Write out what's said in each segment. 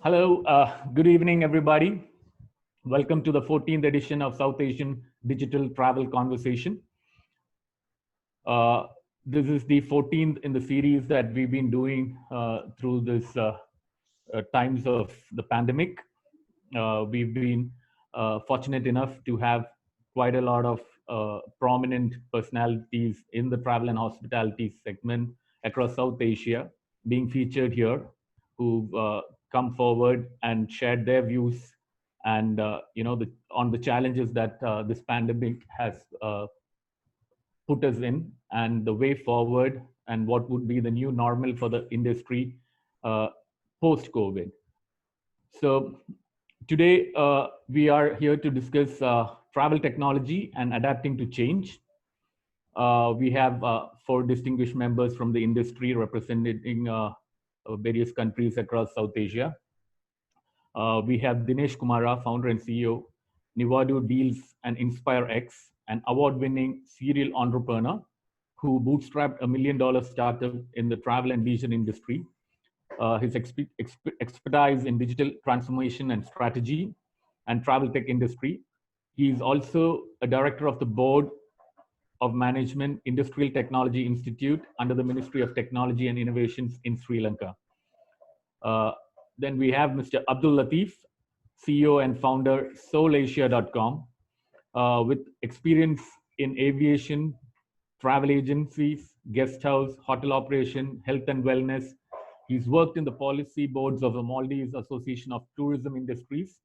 Hello, good evening, everybody. Welcome to the 14th edition of South Asian Digital Travel Conversation. This is the 14th in the series that we've been doing through this times of the pandemic. We've been fortunate enough to have quite a lot of prominent personalities in the travel and hospitality segment across South Asia being featured here, who've come forward and shared their views and on the challenges that this pandemic has put us in, and the way forward, and what would be the new normal for the industry post COVID. So today we are here to discuss travel technology and adapting to change. We have four distinguished members from the industry representing various countries across South Asia. We have Dinesh Kumara, founder and CEO, Nivado Deals and InspireX, an award-winning serial entrepreneur who bootstrapped $1 million startup in the travel and leisure industry. His expertise in digital transformation and strategy and travel tech industry. He is also a director of the board of management Industrial Technology Institute under the Ministry of Technology and Innovations in Sri Lanka. Then we have Mr. Abdul Latif, CEO and founder SoulAsia.com, with experience in aviation, travel agencies, guest house, hotel operation, health and wellness. He's worked in the policy boards of the Maldives Association of Tourism Industries.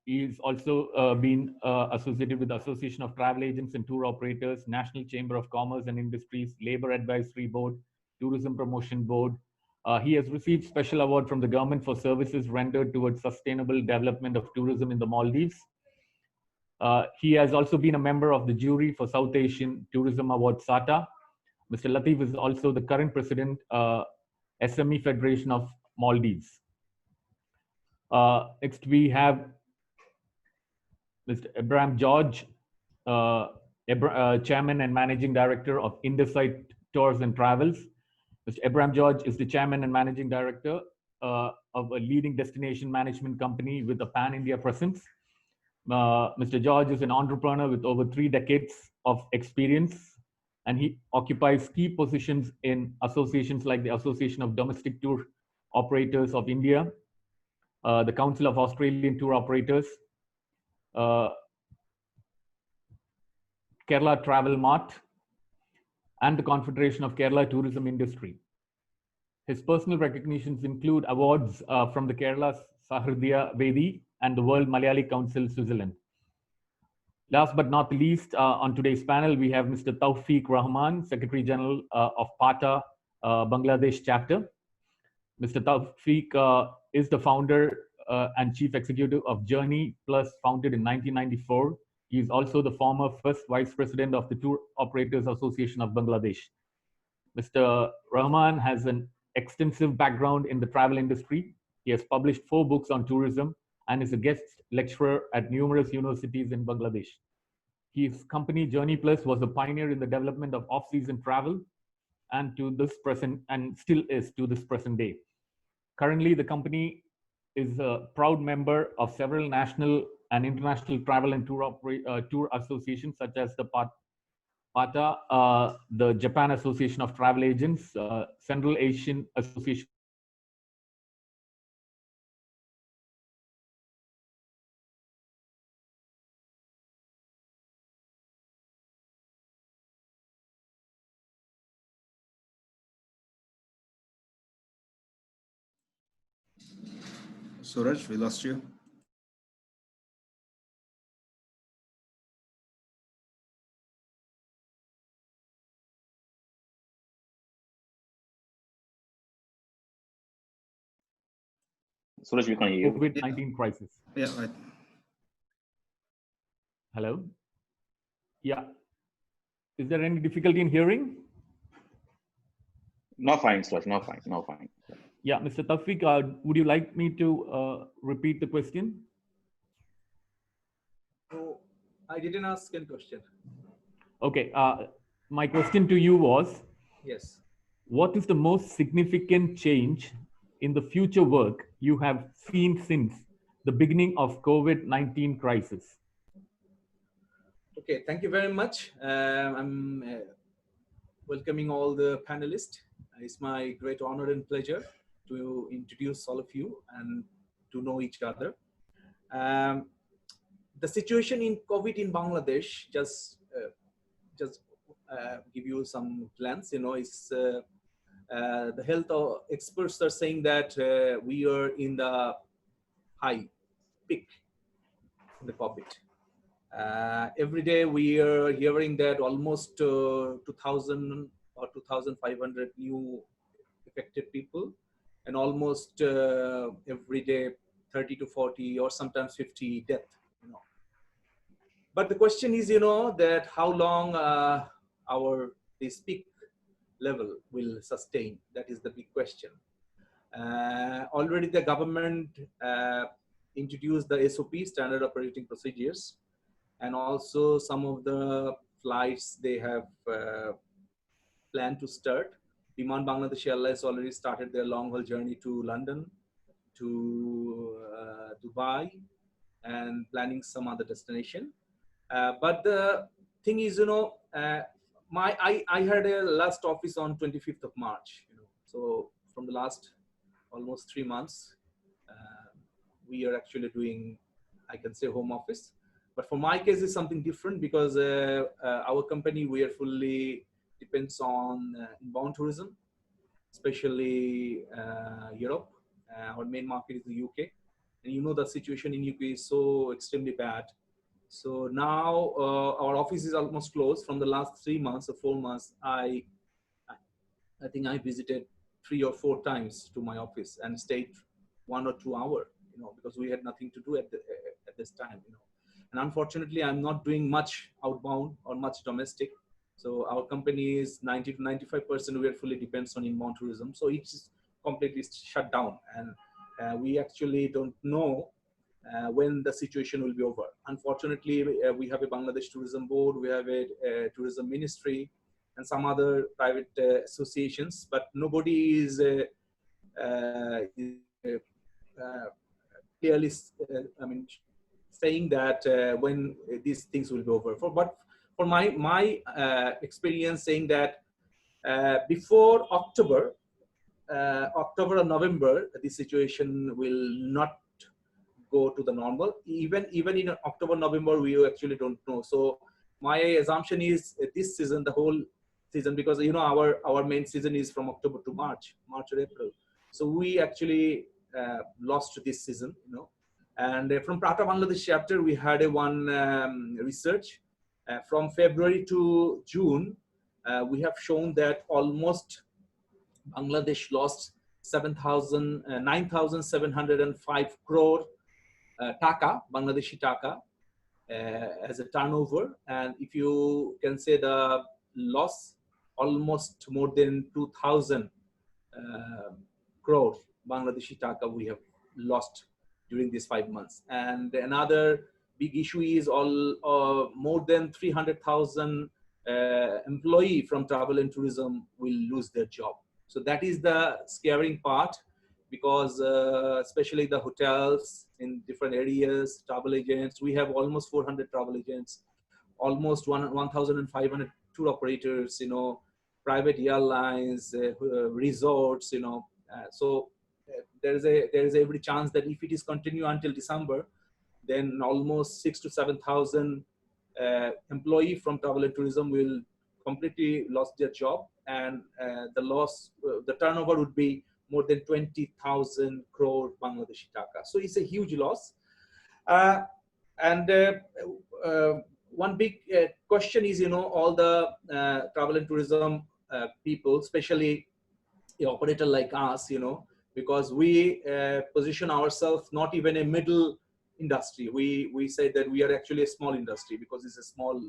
He's also been associated with the Association of Travel Agents and Tour Operators, National Chamber of Commerce and Industries, Labor Advisory Board, Tourism Promotion Board. He has received special award from the government for services rendered towards sustainable development of tourism in the Maldives. He has also been a member of the jury for South Asian Tourism Award SATA. Mr. Latif is also the current president, SME Federation of Maldives. Next, we have Mr. Abraham George, Chairman and Managing Director of Indersight Tours and Travels. Mr. Abraham George is the Chairman and Managing Director of a leading destination management company with a pan-India presence. Mr. George is an entrepreneur with over 3 decades of experience, and he occupies key positions in associations like the Association of Domestic Tour Operators of India, the Council of Australian Tour Operators, Kerala Travel Mart, and the Confederation of Kerala Tourism Industry. His personal recognitions include awards from the Kerala Sahridaya Vedi and the World Malayali Council, Switzerland. Last but not least, on today's panel, we have Mr. Tawfiq Rahman, Secretary General of PATA Bangladesh chapter. Mr. Tawfiq is the founder and Chief Executive of Journey Plus, founded in 1994. He is also the former first Vice President of the Tour Operators Association of Bangladesh. Mr. Rahman has an extensive background in the travel industry. He has published 4 books on tourism and is a guest lecturer at numerous universities in Bangladesh. His company Journey Plus was a pioneer in the development of off-season travel, and still is to this present day. Currently, the company is a proud member of several national and international travel and tour associations, such as the PATA, the Japan Association of Travel Agents, Central Asian Association. Suraj, we lost you. Suraj, we can't hear you. COVID-19 crisis. Yeah, right. Hello? Yeah. Is there any difficulty in hearing? No, fine, Suraj, no, fine, no, fine. Yeah, Mr. Tawfiq, would you like me to repeat the question? Oh, I didn't ask any question. Okay, my question to you was, Yes. what is the most significant change in the future work you have seen since the beginning of COVID-19 crisis? Okay, thank you very much. I'm welcoming all the panelists. It's my great honor and pleasure to introduce all of you and to know each other. Um, the situation in COVID in Bangladesh, just give you some glance. It's the health experts are saying that we are in the high peak in the COVID. Every day we are hearing that almost 2,000 or 2,500 new affected people, and almost every day 30 to 40 or sometimes 50 death. But the question is, that how long this peak level will sustain? That is the big question. Already the government introduced the SOP, standard operating procedures, and also some of the flights they have planned to start. Biman Bangladesh Airlines already started their long-haul journey to London, to Dubai, and planning some other destination. But the thing is, I had a last office on 25th of March. So from the last almost 3 months, we are actually doing, I can say, home office. But for my case, it's something different because our company, we are fully depends on inbound tourism, especially Europe. Our main market is the UK. And the situation in UK is so extremely bad. So now our office is almost closed. From the last 3 months or 4 months, I think I visited 3 or 4 times to my office and stayed 1 or 2 hours, because we had nothing to do at this time, And unfortunately, I'm not doing much outbound or much domestic. So our company is 90 to 95%. We are fully depends on inbound tourism. So it's completely shut down, and we actually don't know when the situation will be over. Unfortunately, we have a Bangladesh Tourism Board, we have a tourism ministry, and some other private associations, but nobody is clearly, saying that when these things will be over. But for my experience, saying that before October or November, the situation will not go to the normal. Even in October, November, we actually don't know. So my assumption is this season, the whole season, because our main season is from October to March or April. So we actually lost this season, And from Prata Bangladesh chapter, we had one research from February to June. We have shown that almost Bangladesh lost 9,705 crore taka, Bangladeshi taka, as a turnover. And if you can say the loss, almost more than 2,000 crore Bangladeshi taka we have lost during these 5 months. And another big issue is more than 300,000 employee from travel and tourism will lose their job. So that is the scaring part, because especially the hotels in different areas, travel agents, we have almost 400 travel agents, almost 1,500 tour operators, private airlines, resorts, so there is every chance that if it is continue until December, then almost 6,000 to 7,000 employee from travel and tourism will completely lost their job, and the turnover would be more than 20,000 crore Bangladeshi taka. So it's a huge loss. One big question is, all the travel and tourism people, especially the operator like us, because we position ourselves not even a middle industry. We say that we are actually a small industry because it's a small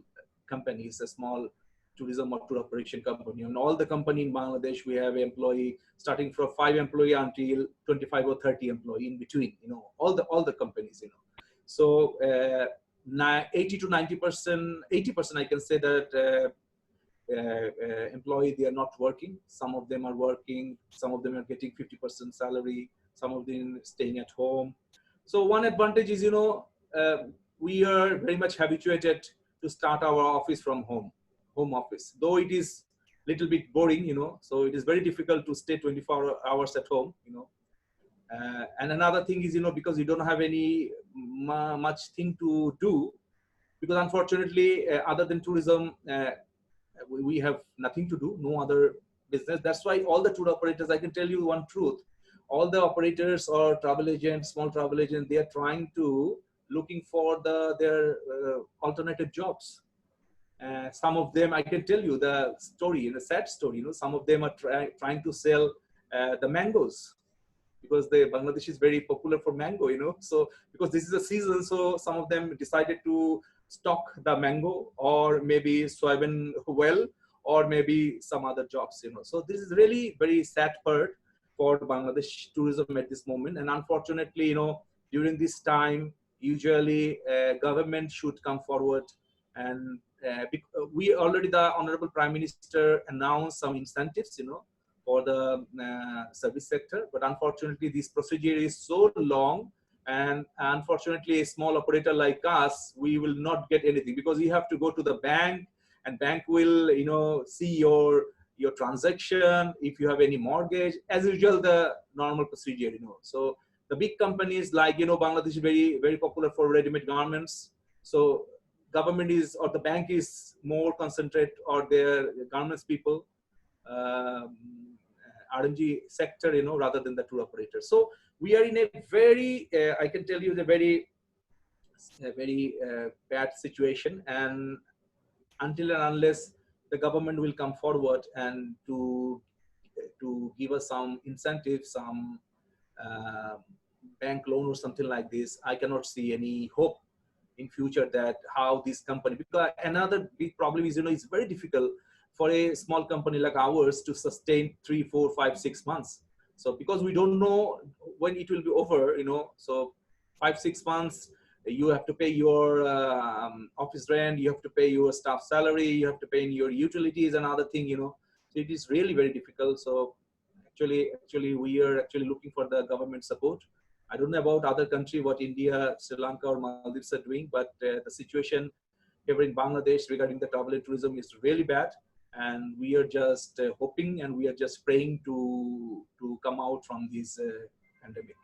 company, it's a small tourism or tour operation company. And all the company in Bangladesh, we have employee starting from 5 employee until 25 or 30 employee in between, all the companies, So 80 to 90%, 80% I can say that employee, they are not working. Some of them are working. Some of them are getting 50% salary. Some of them staying at home. So one advantage is, we are very much habituated to start our office from home office. Though it is little bit boring, so it is very difficult to stay 24 hours at home, and another thing is, because you don't have any much thing to do, because unfortunately, other than tourism, we have nothing to do, no other business. That's why all the tour operators, I can tell you one truth, all the operators or travel agents, small travel agents, they are trying to looking for their alternative jobs. Some of them, I can tell you the story, a sad story, some of them are trying to sell the mangoes, because the Bangladesh is very popular for mango, so because this is a season, so some of them decided to stock the mango, or maybe soybean well, or maybe some other jobs, so this is really very sad part for Bangladesh tourism at this moment. And unfortunately, during this time, usually government should come forward, and we already, the Honorable Prime Minister announced some incentives, for the service sector, but unfortunately this procedure is so long, and unfortunately a small operator like us, we will not get anything, because you have to go to the bank, and bank will see your transaction, if you have any mortgage, as usual, the normal procedure, so the big companies like, Bangladesh is very, very popular for ready-made garments, so government is, or the bank is more concentrate on their garments people, RMG sector, rather than the tour operator. So we are in a very, I can tell you, the very bad situation. And until and unless the government will come forward and to give us some incentive, some bank loan or something like this, I cannot see any hope in future that how this company, because another big problem is, it's very difficult for a small company like ours to sustain 3, 4, 5, 6 months. So because we don't know when it will be over, so 5, 6 months, you have to pay your office rent, you have to pay your staff salary, you have to pay in your utilities and other thing, so it is really very difficult. So actually we are actually looking for the government support. I don't know about other country, what India, Sri Lanka or Maldives are doing, but the situation here in Bangladesh regarding the travel and tourism is really bad. And we are just hoping, and we are just praying to come out from this pandemic.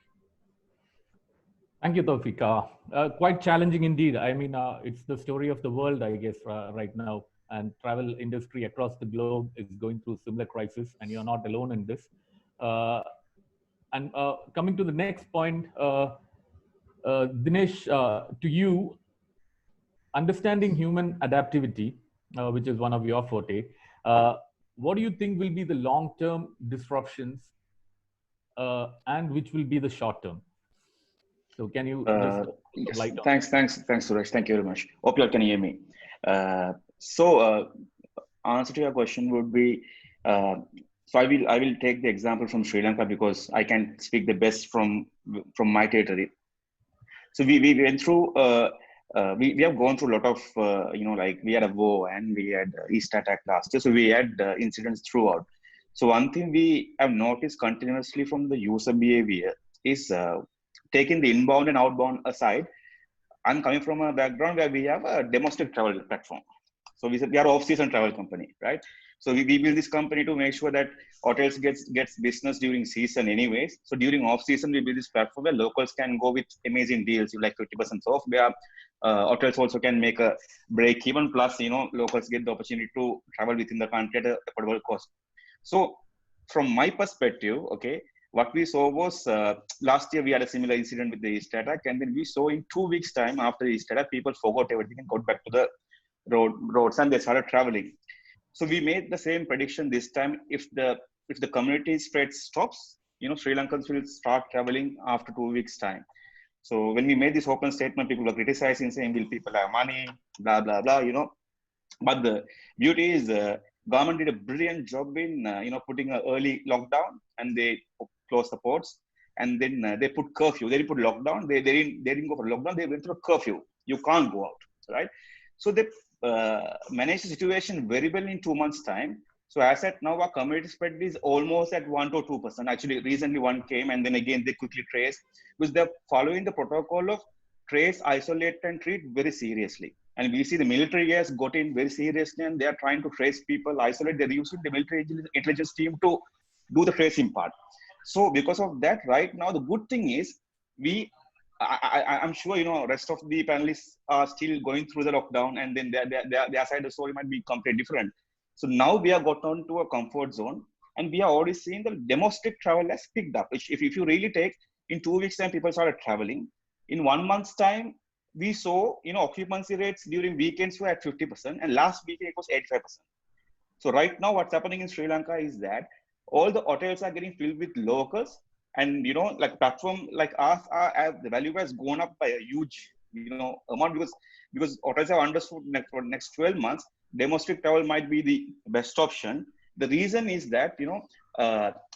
Thank you, Tawfiq. Quite challenging indeed. I mean, it's the story of the world, I guess, right now. And travel industry across the globe is going through similar crisis, and you're not alone in this. And coming to the next point, Dinesh, to you, understanding human adaptivity, which is one of your forte, what do you think will be the long-term disruptions, and which will be the short-term? So can you just yes. light on? Thanks, Suresh. Thank you very much. Hope you all can hear me. Answer to your question would be, so I will take the example from Sri Lanka, because I can speak the best from my territory. So we went through, we have gone through a lot of, like we had a war and we had East attack last year. So we had incidents throughout. So one thing we have noticed continuously from the user behavior is taking the inbound and outbound aside. I'm coming from a background where we have a domestic travel platform. So we are off-season travel company, right? So we build this company to make sure that hotels gets business during season anyways. So during off-season, we build this platform where locals can go with amazing deals, like 50% off. Where hotels also can make a break even. Plus, locals get the opportunity to travel within the country at a affordable cost. So from my perspective, okay, what we saw was last year we had a similar incident with the East attack, and then we saw in 2 weeks' time after the East attack, people forgot everything and got back to the roads and they started traveling. So we made the same prediction this time. If the community spread stops, Sri Lankans will start traveling after 2 weeks' time. So when we made this open statement, people were criticizing, saying, "Will people have money?" Blah blah blah. But the beauty is, government did a brilliant job in putting an early lockdown, and they closed the ports, and then they put curfew. They didn't put lockdown. They didn't go for lockdown. They went through a curfew. You can't go out, right? So they managed the situation very well in 2 months' time. So as at now, our community spread is almost at 1 to 2%. Actually, recently one came and then again they quickly traced, because they're following the protocol of trace, isolate, and treat very seriously. And we see the military has got in very seriously, and they are trying to trace people, isolate. They're using the military intelligence team to do the tracing part. So because of that, right now the good thing is I'm sure rest of the panelists are still going through the lockdown, and then their side of the story might be completely different. So now we have got on to a comfort zone, and we are already seeing the domestic travel has picked up. If you really take, in 2 weeks time, people started traveling. In 1 month's time, we saw occupancy rates during weekends were at 50%, and last weekend it was 85%. So right now, what's happening in Sri Lanka is that all the hotels are getting filled with locals, and like platform like us, the value has gone up by a huge amount, because hotels have understood for next 12 months, domestic travel might be the best option. The reason is that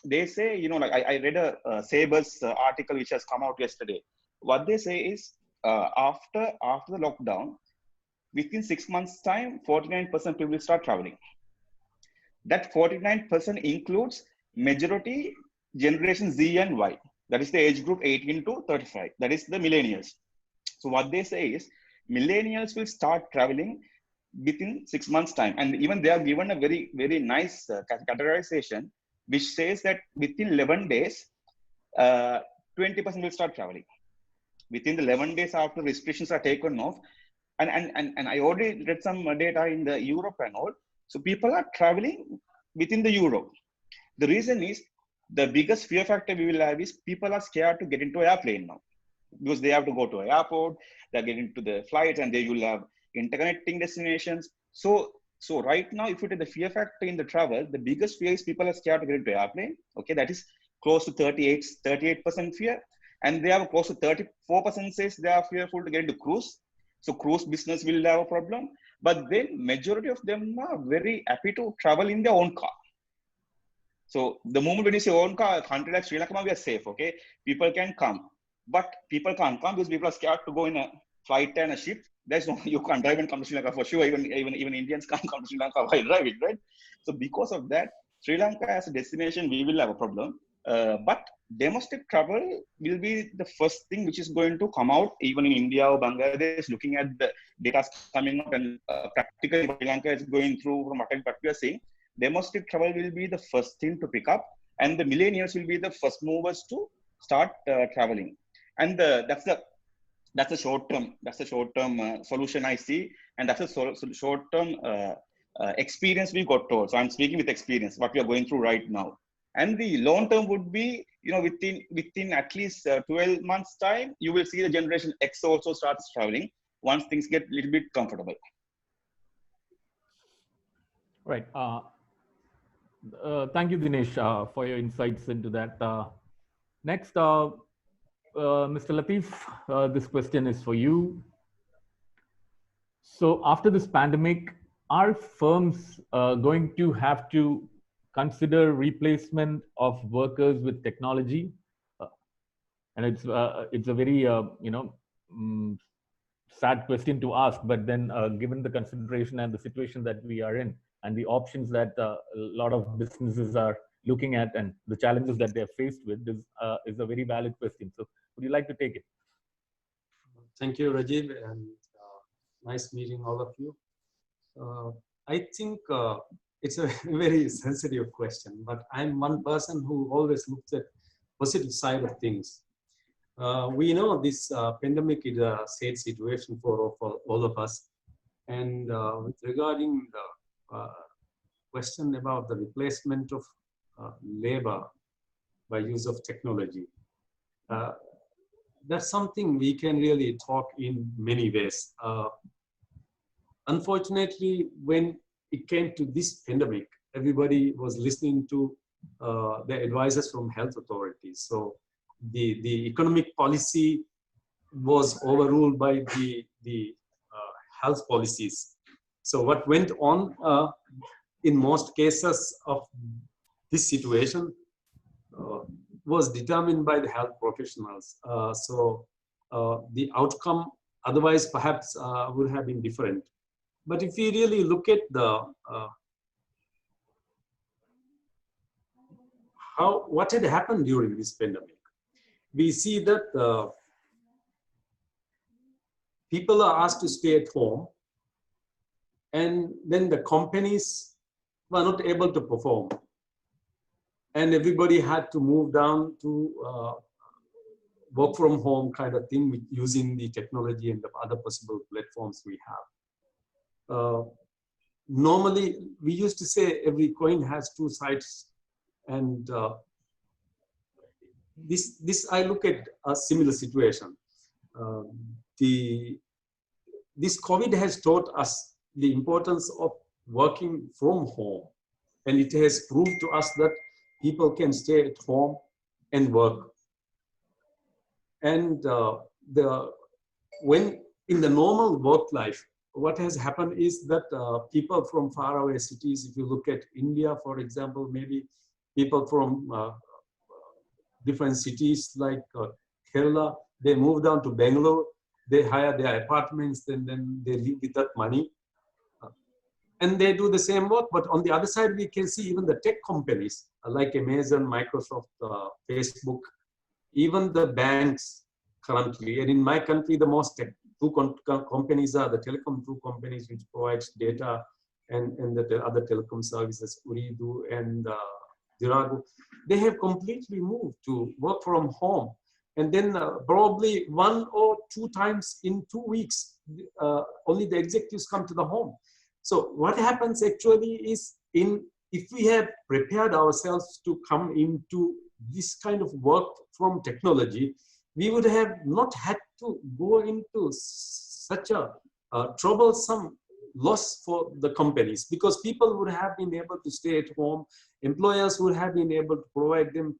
they say like I read a Sabre's article which has come out yesterday. What they say is after the lockdown, within 6 months' time, 49% people will start traveling. That 49% includes majority generation Z and Y. That is the age group 18 to 35. That is the millennials. So what they say is millennials will start traveling within 6 months' time. And even they are given a very, very nice categorization, which says that within 11 days, 20% will start traveling. Within the 11 days after restrictions are taken off. And I already read some data in the Europe and all. So people are traveling within the Europe. The reason is, the biggest fear factor we will have is people are scared to get into an airplane now, because they have to go to an airport, they're getting to the flights, and they will have interconnecting destinations. So right now, if you take the fear factor in the travel, the biggest fear is people are scared to get into an airplane. Okay, that is close to 38% fear. And they have close to 34% says they are fearful to get into cruise. So cruise business will have a problem. But then majority of them are very happy to travel in their own car. So the moment when you say own car, a country like Sri Lanka, we are safe, okay? People can come. But people can't come because people are scared to go in a flight and a ship. There's no, you can't drive and come to Sri Lanka for sure. Even Indians can't come to Sri Lanka while driving, right? So because of that, Sri Lanka as a destination, we will have a problem. But domestic travel will be the first thing which is going to come out, even in India or Bangladesh, looking at the data coming out, and practically Sri Lanka is going through from what we are seeing. Domestic travel will be the first thing to pick up, and the millennials will be the first movers to start traveling. And that's a short term solution I see, and that's a short term experience we got told. So I'm speaking with experience, what we are going through right now. And the long term would be, within at least 12 months time, you will see the generation X also starts traveling once things get a little bit comfortable. Right. Thank you, Dinesh, for your insights into that. Next, Mr. Latif, this question is for you. So after this pandemic, are firms going to have to consider replacement of workers with technology? And it's a very sad question to ask, but then given the consideration and the situation that we are in, and the options that a lot of businesses are looking at, and the challenges that they're faced with, is a very valid question. So would you like to take it? Thank you, Rajiv, and nice meeting all of you. I think it's a very sensitive question, but I'm one person who always looks at positive side of things. We know this pandemic is a sad situation for all of us. And regarding the question about the replacement of labor by use of technology, that's something we can really talk in many ways. Unfortunately, when it came to this pandemic, everybody was listening to the advices from health authorities. So the economic policy was overruled by the health policies. So what went on in most cases of this situation was determined by the health professionals. So the outcome otherwise perhaps would have been different. But if we really look at the what had happened during this pandemic, we see that people are asked to stay at home, and then the companies were not able to perform, and everybody had to move down to work from home kind of thing using the technology and the other possible platforms we have. Normally, we used to say every coin has two sides, and this I look at a similar situation. This COVID has taught us the importance of working from home, and it has proved to us that people can stay at home and work. And when in the normal work life, what has happened is that people from faraway cities, if you look at India, for example, maybe people from different cities like Kerala, they move down to Bangalore, they hire their apartments, then they live with that money. And they do the same work. But on the other side, we can see even the tech companies like Amazon, Microsoft, Facebook, even the banks currently. And in my country, the most two companies are the telecom two companies which provides data and the other telecom services, Ooredoo and Diragu. They have completely moved to work from home. And then probably 1 or 2 times in 2 weeks, only the executives come to the home. So what happens actually is, if we have prepared ourselves to come into this kind of work from technology, we would have not had to go into such a troublesome loss for the companies, because people would have been able to stay at home. Employers would have been able to provide them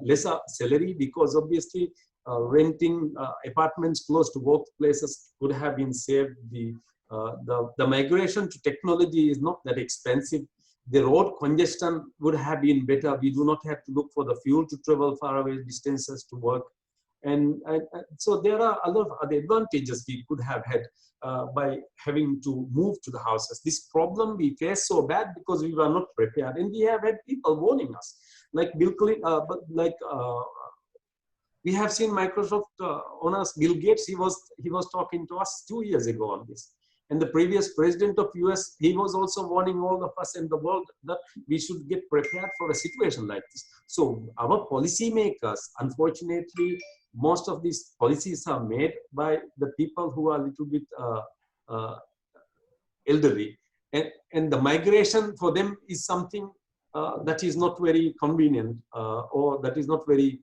lesser salary, because obviously renting apartments close to workplaces would have been saved. The migration to technology is not that expensive. The road congestion would have been better. We do not have to look for the fuel to travel far away distances to work. And so there are a lot of other advantages we could have had by having to move to the houses. This problem we face so bad because we were not prepared, and we have had people warning us, like Bill Clinton, we have seen Microsoft owners, Bill Gates. He was talking to us 2 years ago on this. And the previous president of US, he was also warning all of us in the world that we should get prepared for a situation like this. So our policymakers, unfortunately, most of these policies are made by the people who are a little bit elderly. And the migration for them is something that is not very convenient or that is not very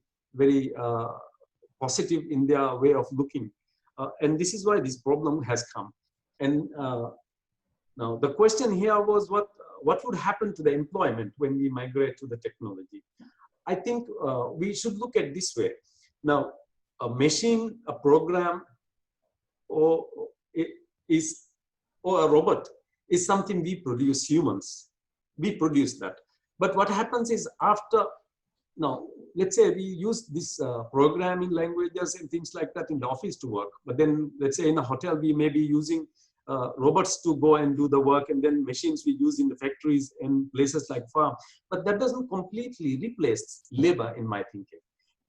positive in their way of looking. And this is why this problem has come. And now the question here was what would happen to the employment when we migrate to the technology? I think we should look at this way. Now, a machine, a program, or a robot is something we produce, humans. We produce that. But what happens is after, now, let's say we use this programming languages and things like that in the office to work. But then let's say in a hotel, we may be using robots to go and do the work, and then machines we use in the factories and places like farm. But that doesn't completely replace labor in my thinking.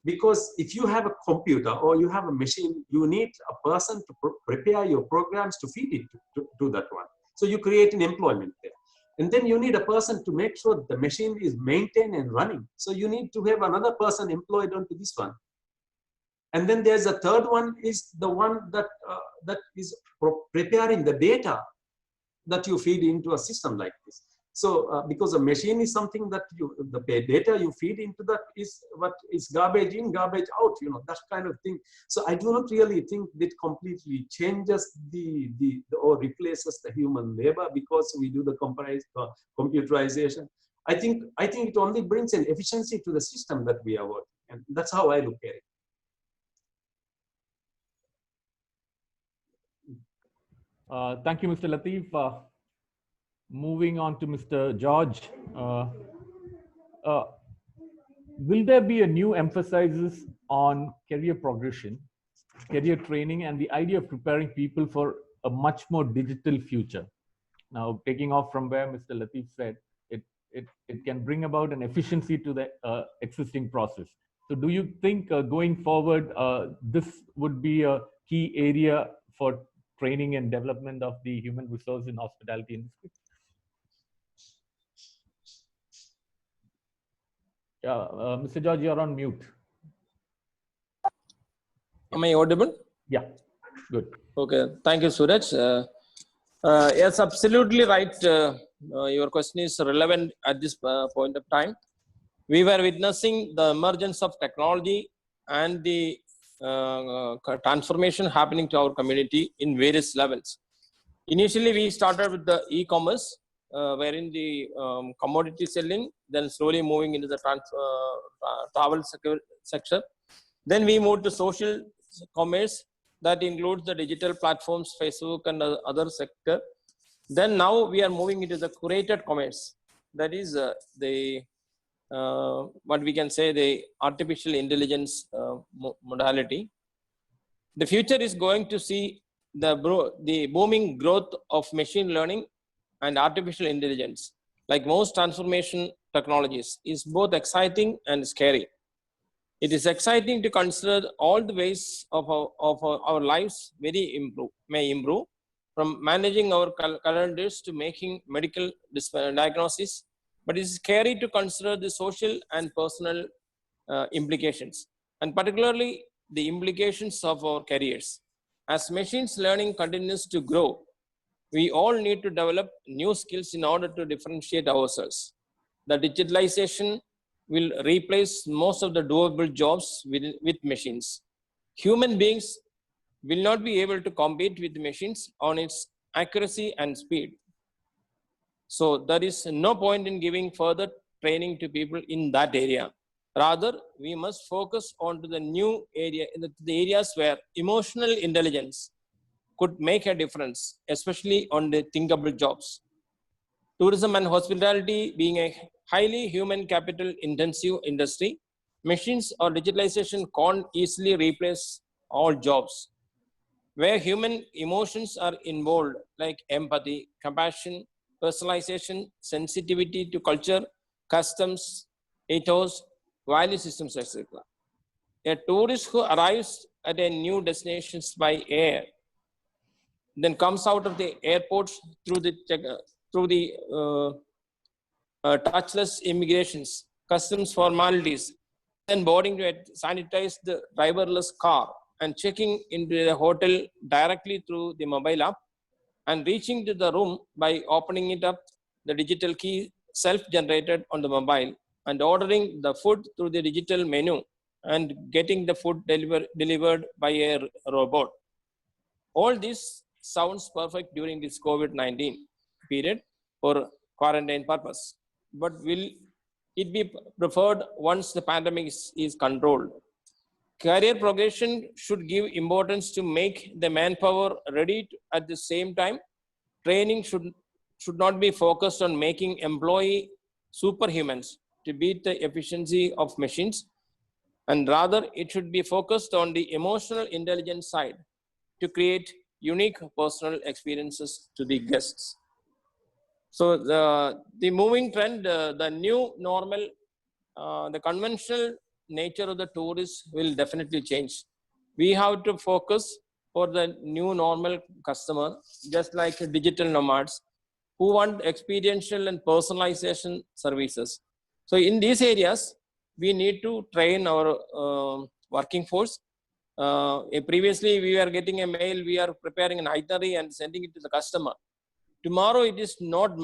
Because if you have a computer or you have a machine, you need a person to prepare your programs to feed it to that one. So you create an employment there. And then you need a person to make sure the machine is maintained and running. So you need to have another person employed onto this one. And then there's a third one, is the one that is preparing the data that you feed into a system like this. So because a machine is something that the data you feed into that is what is garbage in, garbage out, that kind of thing. So I do not really think that completely changes or replaces the human labor because we do the computerization. I think it only brings an efficiency to the system that we are working, and that's how I look at it. Thank you, Mr. Latif. Moving on to Mr. George. Will there be a new emphasis on career progression, career training, and the idea of preparing people for a much more digital future? Now, taking off from where Mr. Latif said, it can bring about an efficiency to the existing process. So do you think going forward, this would be a key area for training and development of the human resource in hospitality industry? Yeah, Mr. George, you're on mute. Am I audible? Yeah, good. Okay, thank you, Suraj. Yes, absolutely right. Your question is relevant at this point of time. We were witnessing the emergence of technology and the transformation happening to our community in various levels. Initially, we started with the e-commerce, wherein the commodity selling, then slowly moving into the travel sector. Then we moved to social commerce, that includes the digital platforms, Facebook and other sector. Then now we are moving into the curated commerce. That is what we can say, the artificial intelligence modality. The future is going to see the booming growth of machine learning and artificial intelligence. Like most transformation technologies, is both exciting and scary. It is exciting to consider all the ways of our lives may improve, from managing our calendars to making medical diagnosis. But it is scary to consider the social and personal implications, and particularly the implications of our careers. As machines learning continues to grow, we all need to develop new skills in order to differentiate ourselves. The digitalization will replace most of the doable jobs with machines. Human beings will not be able to compete with machines on its accuracy and speed. So there is no point in giving further training to people in that area. Rather, we must focus on to the new area, the areas where emotional intelligence could make a difference, especially on the thinkable jobs. Tourism and hospitality being a highly human capital intensive industry, machines or digitalization can't easily replace all jobs. Where human emotions are involved, like empathy, compassion, personalization, sensitivity to culture, customs, ethos, value systems, etc. A tourist who arrives at a new destination by air, then comes out of the airports through the touchless immigrations, customs formalities, then boarding to sanitize the driverless car and checking into the hotel directly through the mobile app, and reaching to the room by opening it up, the digital key self-generated on the mobile, and ordering the food through the digital menu and getting the food delivered by a robot. All this sounds perfect during this COVID-19 period for quarantine purpose, but will it be preferred once the pandemic is controlled? Career progression should give importance to make the manpower ready at the same time. Training should not be focused on making employee superhumans to beat the efficiency of machines, and rather it should be focused on the emotional intelligence side to create unique personal experiences to the guests. So the moving trend, the new normal, the conventional nature of the tourist will definitely change. We have to focus for the new normal customer, just like digital nomads who want experiential and personalization services. So in these areas, we need to train our working force. Previously, we were getting a mail, we are preparing an itinerary and sending it to the customer. Tomorrow, it is not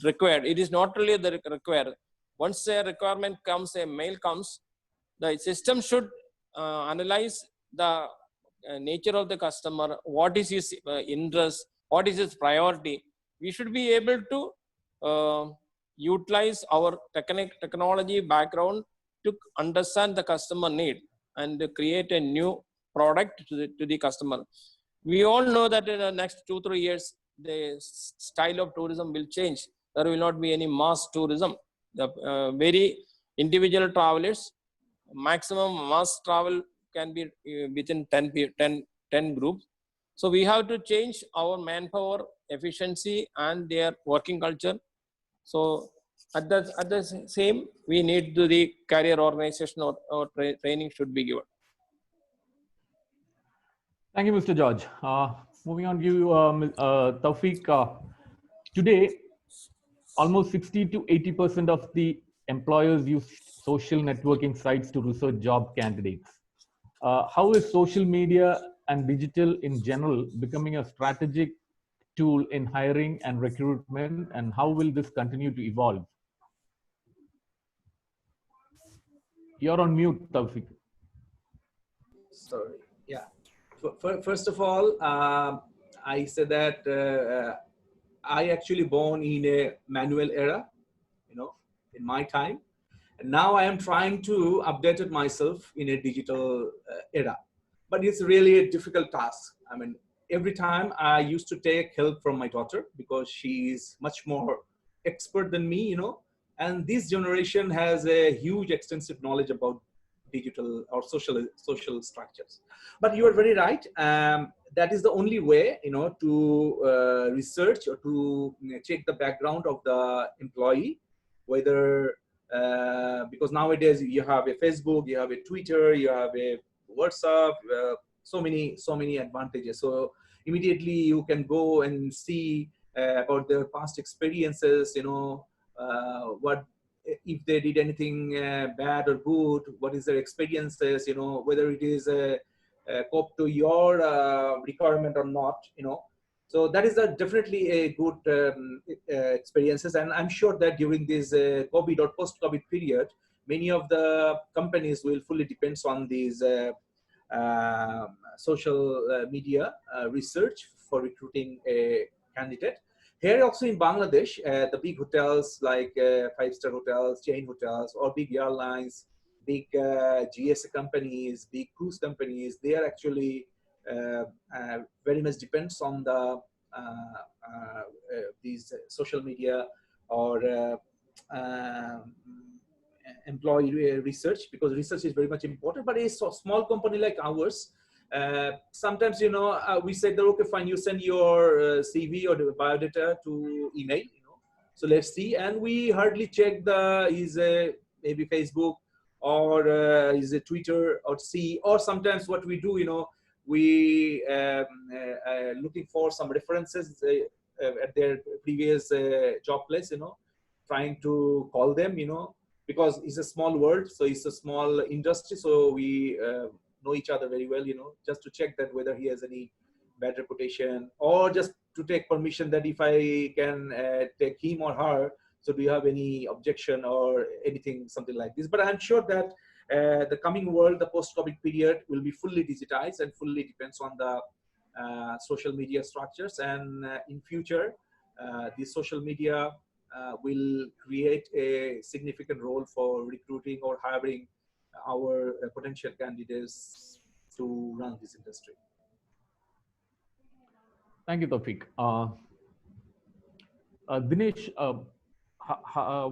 required. It is not really the required. Once a requirement comes, a mail comes, the system should analyze the nature of the customer, what is his interest, what is his priority. We should be able to utilize our technology background to understand the customer need and create a new product to the customer. We all know that in the next 2-3 years, the style of tourism will change. There will not be any mass tourism. The very individual travelers, maximum mass travel can be within 10 groups. So we have to change our manpower efficiency and their working culture. So at the same, we need to the career organization or training should be given. Thank you, Mr. George. Moving on to you, Tawfiq. Today, almost 60 to 80% of the employers use social networking sites to research job candidates. How is social media and digital in general becoming a strategic tool in hiring and recruitment, and how will this continue to evolve? You're on mute, Tawfiq. Sorry. Yeah. First of all, I said that I actually born in a manual era, in my time. And now I am trying to update it myself in a digital era. But it's really a difficult task. I mean, every time I used to take help from my daughter because she is much more expert than me, and this generation has a huge extensive knowledge about digital or social structures. But you are very right. That is the only way, to research or to check the background of the employee, whether because nowadays you have a Facebook, you have a Twitter, you have a WhatsApp, so many advantages. So immediately you can go and see about their past experiences, what if they did anything bad or good, what is their experiences, whether it is a cope to your requirement or not, So that is definitely a good experiences. And I'm sure that during this COVID or post-COVID period, many of the companies will fully depend on these social media research for recruiting a candidate. Here also in Bangladesh, the big hotels like five-star hotels, chain hotels, or big airlines, big GSA companies, big cruise companies, they are actually very much depends on the these social media or employee research, because research is very much important. But a small company like ours, sometimes we said that okay, fine, you send your CV or the biodata to email, so let's see, and we hardly check the maybe Facebook or is it Twitter or see, or sometimes what we do, we looking for some references at their previous job place, trying to call them, because it's a small world, so it's a small industry, so we know each other very well, just to check that whether he has any bad reputation, or just to take permission that if I can take him or her, so do you have any objection or anything, something like this. But I'm sure that the coming world, the post-COVID period, will be fully digitized and fully depends on the social media structures. And in future, the social media will create a significant role for recruiting or hiring our potential candidates to run this industry. Thank you, Tawfiq. Dinesh,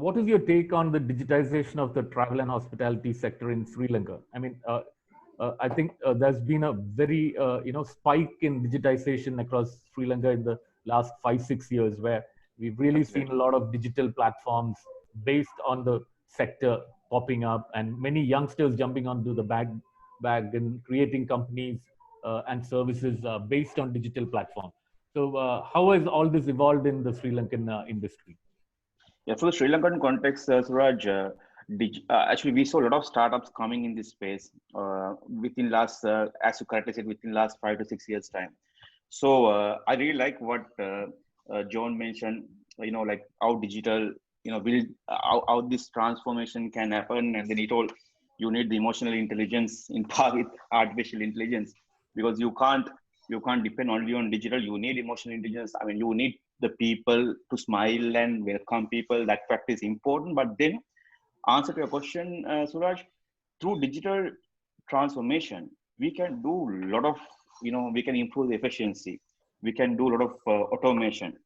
what is your take on the digitization of the travel and hospitality sector in Sri Lanka? I mean, I think there's been a very spike in digitization across Sri Lanka in the last 5-6 years, where we've really seen a lot of digital platforms based on the sector popping up, and many youngsters jumping onto the bag and creating companies and services based on digital platforms. So how has all this evolved in the Sri Lankan industry? Yeah, for the Sri Lankan context, Suraj, actually we saw a lot of startups coming in this space within last, as you correctly said, within last 5 to 6 years time. So I really like what John mentioned, like how digital, how this transformation can happen. And then he told you need the emotional intelligence in par with artificial intelligence, because you can't depend only on digital. You need emotional intelligence. I mean, you need the people to smile and welcome people. That fact is important. But then, answer to your question, Suraj, through digital transformation, we can do a lot of, we can improve the efficiency. We can do a lot of automation.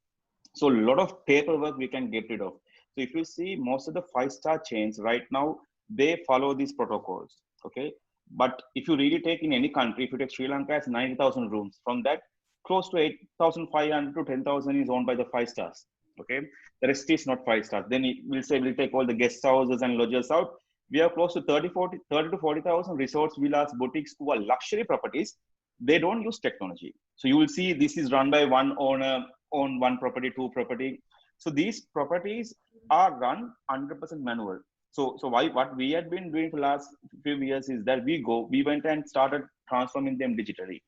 So a lot of paperwork we can get rid of. So if you see most of the 5-star chains right now, they follow these protocols. Okay. But if you really take in any country, if you take Sri Lanka, has 90,000 rooms. From that, close to 8,500 to 10,000 is owned by the 5 stars. Okay, the rest is not 5 stars. Then we'll say we'll take all the guest houses and lodges out. We have close to 30 to 40,000 resorts, villas, boutiques who are luxury properties. They don't use technology. So you will see this is run by one owner, on one property, two property. So these properties are run 100% manual. So what we had been doing for the last few years is that we went and started transforming them digitally.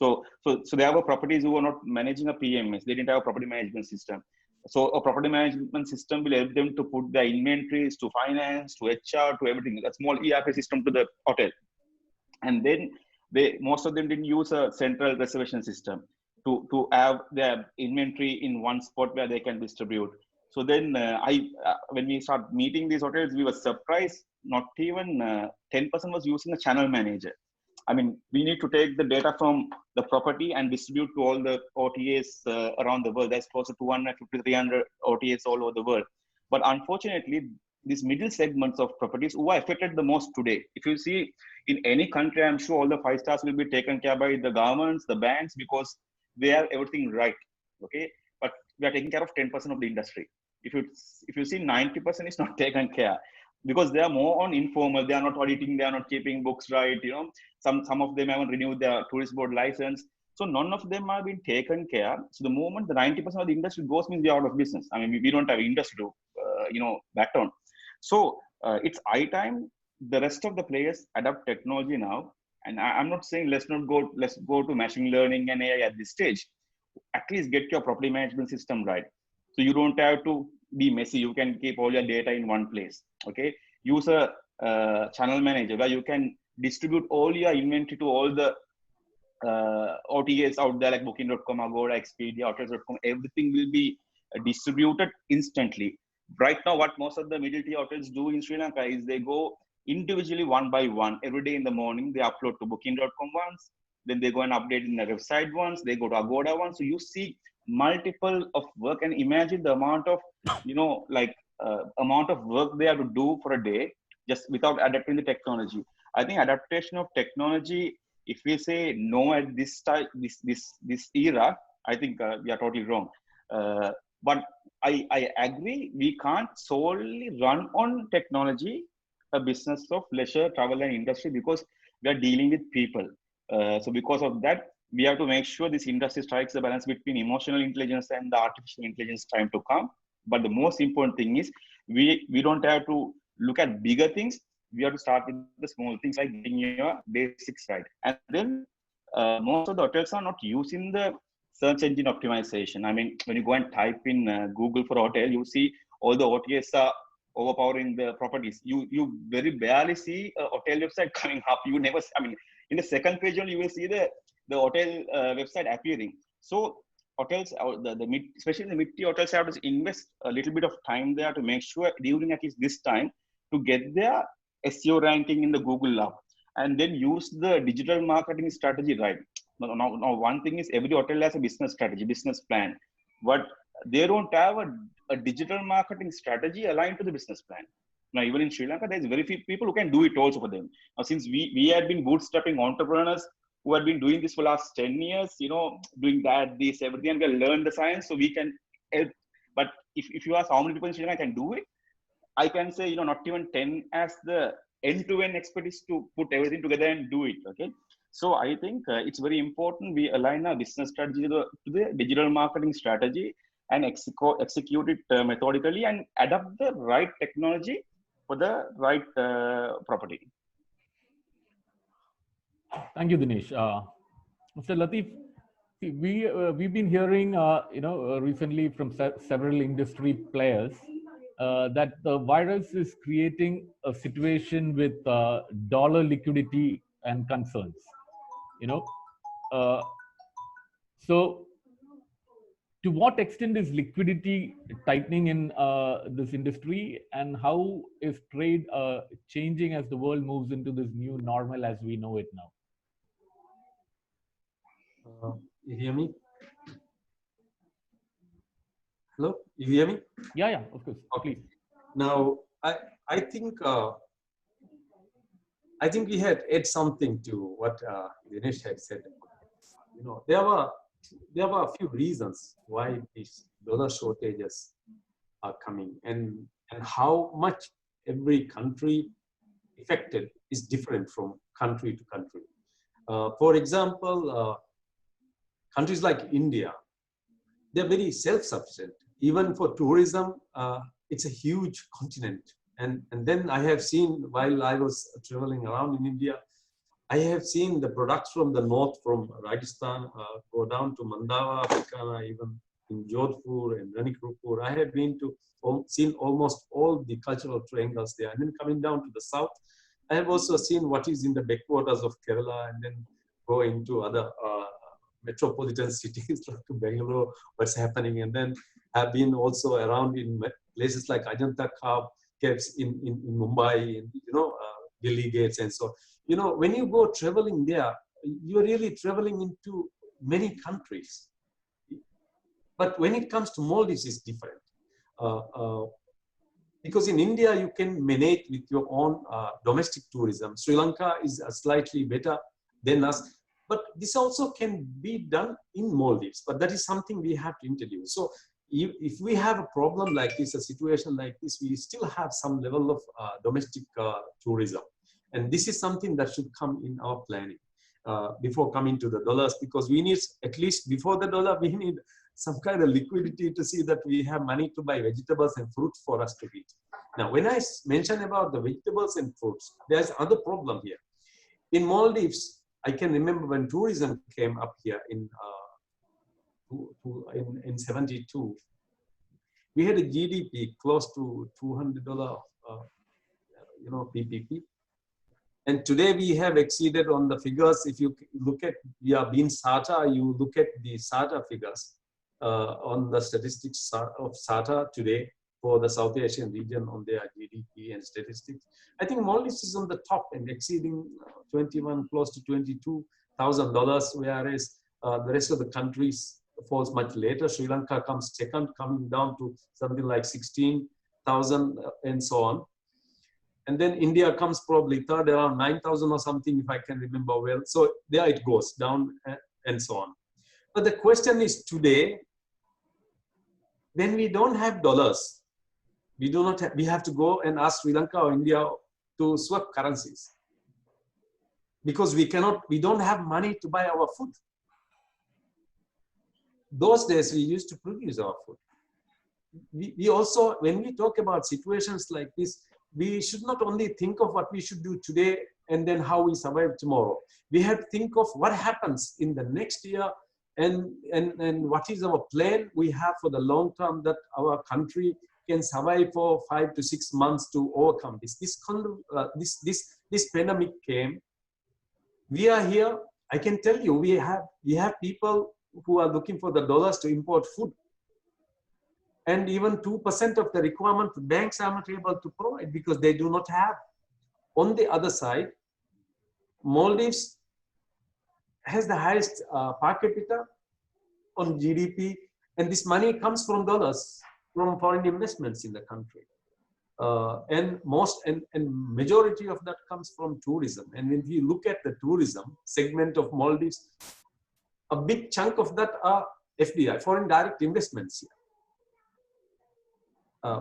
So there were properties who were not managing a PMS. They didn't have a property management system. So a property management system will help them to put the inventories, to finance, to HR, to everything. A small ERP system to the hotel. And then most of them didn't use a central reservation system to have their inventory in one spot where they can distribute. So then when we start meeting these hotels, we were surprised not even 10% was using a channel manager. I mean, we need to take the data from the property and distribute to all the OTAs around the world. There's close to 250, 300 OTAs all over the world. But unfortunately, these middle segments of properties who are affected the most today. If you see in any country, I'm sure all the 5 stars will be taken care by the governments, the banks, because they have everything right. Okay, but we are taking care of 10% of the industry. If you see 90% is not taken care, because they are more on informal. They are not auditing. They are not keeping books right. You know, some of them haven't renewed their tourist board license. So none of them are being taken care. So the moment the 90% of the industry goes, means we are out of business. I mean, we don't have industry to back on. So it's high time the rest of the players adopt technology now. And I'm not saying let's go to machine learning and AI at this stage. At least get your property management system right. So you don't have to be messy. You can keep all your data in one place. Okay. Use a channel manager where you can distribute all your inventory to all the OTAs out there like Booking.com, Agoda, Expedia, Hotels.com. Everything will be distributed instantly. Right now, what most of the middle tier hotels do in Sri Lanka is they go individually one by one. Every day in the morning, they upload to Booking.com once. Then they go and update in the website once. They go to Agoda once. So you see multiple of work, and imagine the amount of amount of work they have to do for a day just without adapting the technology. I think adaptation of technology, if we say no at this time, this era, I think we are totally wrong. But I agree, we can't solely run on technology a business of leisure, travel, and industry, because we are dealing with people. So because of that, we have to make sure this industry strikes the balance between emotional intelligence and the artificial intelligence time to come. But the most important thing is we don't have to look at bigger things. We have to start with the small things, like getting your basics right. And then most of the hotels are not using the search engine optimization. I mean, when you go and type in Google for hotel, you see all the OTAs are overpowering the properties. You very barely see a hotel website coming up. You never, I mean, in the second page only, you will see the hotel website appearing. So hotels, especially the mid-tier hotels, have to invest a little bit of time there to make sure during at least this time to get their SEO ranking in the Google Lab, and then use the digital marketing strategy right. Now, one thing is every hotel has a business strategy, business plan, but they don't have a digital marketing strategy aligned to the business plan. Now, even in Sri Lanka, there's very few people who can do it also for them. Now, since we had been bootstrapping entrepreneurs who had been doing this for the last 10 years, doing that, this, everything, and we learned the science, so we can help. But if you ask how many people in Sri Lanka can do it, I can say, not even 10 as the end-to-end expertise to put everything together and do it. Okay. So I think it's very important we align our business strategy to the digital marketing strategy and execute it methodically and adapt the right technology for the right property. Thank you, Dinesh. Mr. Latif, we've been hearing, recently from several industry players that the virus is creating a situation with dollar liquidity and concerns. So to what extent is liquidity tightening in this industry, and how is trade changing as the world moves into this new normal as we know it now? You hear me? Hello, you hear me? Yeah, of course. Okay. Please. Now, I think we had add something to what Dinesh had said. There were there are a few reasons why these dollar shortages are coming, and how much every country affected is different from country to country. For example, countries like India, they're very self-sufficient. Even for tourism, it's a huge continent. And then I have seen, while I was traveling around in India, I have seen the products from the north, from Rajasthan, go down to Mandava, Bikana, even in Jodhpur and Ranikrupur. I have been to seen almost all the cultural triangles there. And then coming down to the south, I have also seen what is in the backwaters of Kerala, and then go into other metropolitan cities like Bangalore, what's happening. And then have been also around in places like Ajanta caves in Mumbai, and, Delhi gates and so on. When you go traveling there, you're really traveling into many countries. But when it comes to Maldives, it's different. Because in India, you can manage with your own domestic tourism. Sri Lanka is slightly better than us. But this also can be done in Maldives. But that is something we have to introduce. So if we have a problem like this, a situation like this, we still have some level of domestic tourism. And this is something that should come in our planning before coming to the dollars, because we need, at least before the dollar, we need some kind of liquidity to see that we have money to buy vegetables and fruits for us to eat. Now, when I mention about the vegetables and fruits, there's another problem here. In Maldives, I can remember when tourism came up here in 72, we had a GDP close to $200, PPP. And today we have exceeded on the figures. If you look at, we are being SATA, you look at the SATA figures on the statistics of SATA today for the South Asian region on their GDP and statistics. I think Maldives is on the top and exceeding 21, close to $22,000, whereas the rest of the countries falls much later. Sri Lanka comes second, coming down to something like 16,000 and so on. And then India comes probably third, around 9,000 or something, if I can remember well. So there it goes down and so on. But the question is today, when we don't have dollars, we have to go and ask Sri Lanka or India to swap currencies. Because we don't have money to buy our food. Those days we used to produce our food. We also, when we talk about situations like this, we should not only think of what we should do today and then how we survive tomorrow. We have to think of what happens in the next year and what is our plan we have for the long term that our country can survive for 5 to 6 months to overcome this. This pandemic came. We are here. I can tell you, we have people who are looking for the dollars to import food. And even 2% of the requirement banks are not able to provide because they do not have. On the other side, Maldives has the highest per capita on GDP, and this money comes from dollars, from foreign investments in the country. And majority of that comes from tourism. And if you look at the tourism segment of Maldives, a big chunk of that are FDI, foreign direct investments here.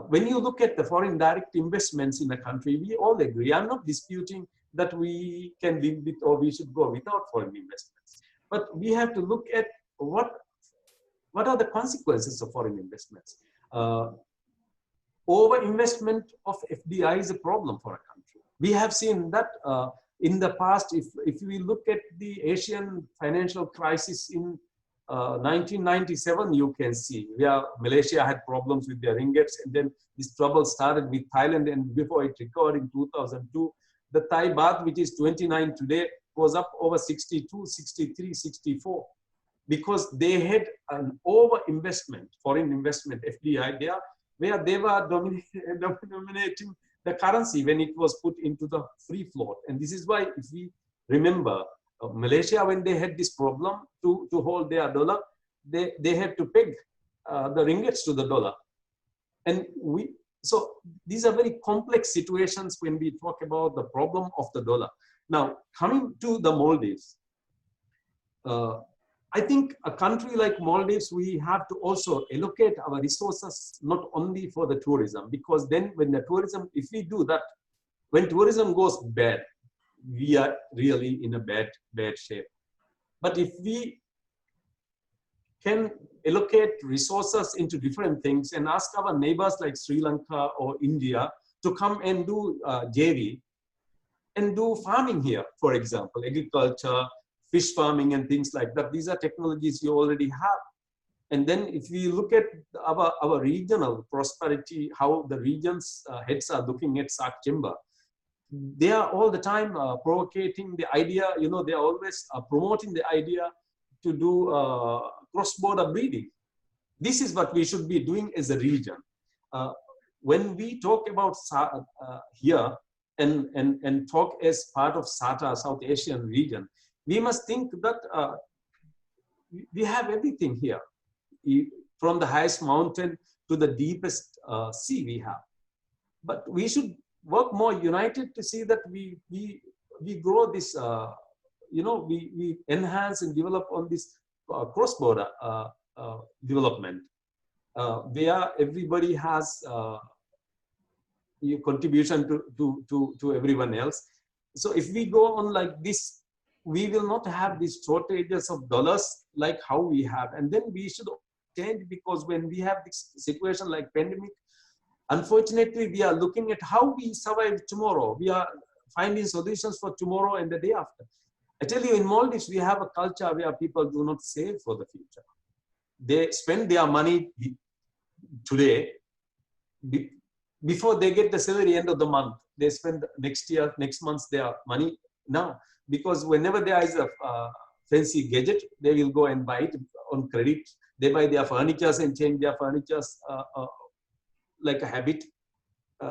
When you look at the foreign direct investments in the country, we all agree. I'm not disputing that we can live with or we should go without foreign investments. But we have to look at what are the consequences of foreign investments. Over-investment of FDI is a problem for a country. We have seen that in the past, if we look at the Asian financial crisis in 1997, you can see where Malaysia had problems with their ringgits, and then this trouble started with Thailand, and before it recovered in 2002, the Thai baht, which is 29 today, was up over 62, 63, 64, because they had an over-investment, foreign investment, FDI there, where they were dominating the currency when it was put into the free float. And this is why, if we remember, Malaysia, when they had this problem to hold their dollar, they had to peg the ringgits to the dollar. And so these are very complex situations when we talk about the problem of the dollar. Now, coming to the Maldives, I I think a country like Maldives, we have to also allocate our resources not only for the tourism, because then when the tourism, if we do that, when tourism goes bad, we are really in a bad shape. But if we can allocate resources into different things and ask our neighbors like Sri Lanka or India to come and do JV and do farming here, for example, agriculture, fish farming and things like that. These are technologies you already have. And then if we look at our regional prosperity, how the region's heads are looking at SAARC Chamber, they are all the time provocating the idea, you know, they are always promoting the idea to do cross-border breeding. This is what we should be doing as a region. When we talk about here and talk as part of SATA, South Asian region, we must think that we have everything here, from the highest mountain to the deepest sea we have. But we should work more united to see that we grow this, you know, we enhance and develop on this cross-border development, where everybody has contribution to everyone else. So if we go on like this, we will not have these shortages of dollars like how we have. And then we should change, because when we have this situation like pandemic, unfortunately, we are looking at how we survive tomorrow. We are finding solutions for tomorrow and the day after. I tell you, in Maldives, we have a culture where people do not save for the future. They spend their money today. Before they get the salary end of the month, they spend next month their money now. Because whenever there is a fancy gadget, they will go and buy it on credit. They buy their furniture and change their furniture like a habit.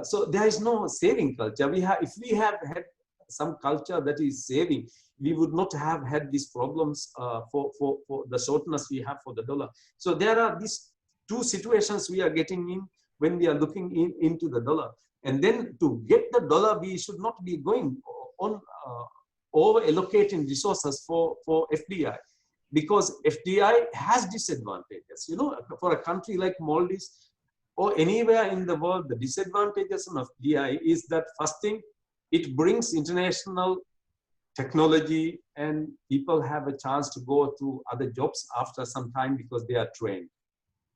So there is no saving culture. If we have had some culture that is saving, we would not have had these problems for the shortness we have for the dollar. So there are these two situations we are getting in when we are looking into the dollar. And then to get the dollar, we should not be going on over allocating resources for FDI, because FDI has disadvantages. You know, for a country like Maldives or anywhere in the world, the disadvantages of FDI is that first thing, it brings international technology and people have a chance to go to other jobs after some time because they are trained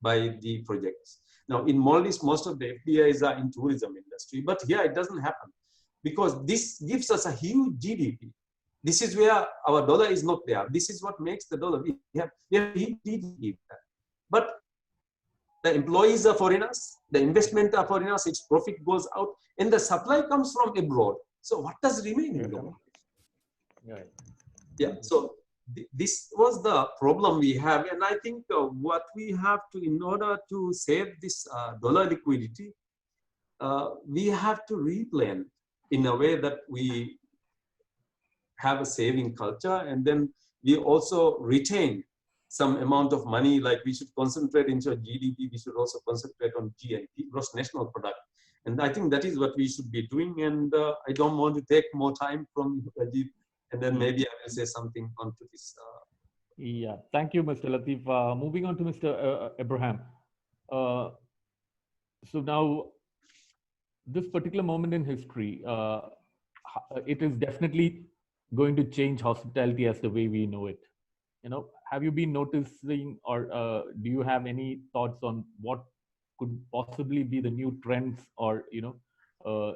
by the projects. Now in Maldives, most of the FDIs are in tourism industry, but here it doesn't happen because this gives us a huge GDP. This is where our dollar is not there. This is what makes the dollar. We have huge GDP. But the employees are foreigners, the investment are foreigners, its profit goes out, and the supply comes from abroad. So what does remain in the market? Yeah, so this was the problem we have, and I think what we have to, in order to save this dollar liquidity, we have to replan in a way that we have a saving culture, and then we also retain some amount of money. Like we should concentrate into GDP, we should also concentrate on GIP, gross national product. And I think that is what we should be doing. And I don't want to take more time from Rajiv, and then maybe I will say something onto this. Yeah, thank you, Mr. Latif. Moving on to Mr. Abraham. So now, this particular moment in history, it is definitely going to change hospitality as the way we know it. You know, have you been noticing, or do you have any thoughts on what could possibly be the new trends, or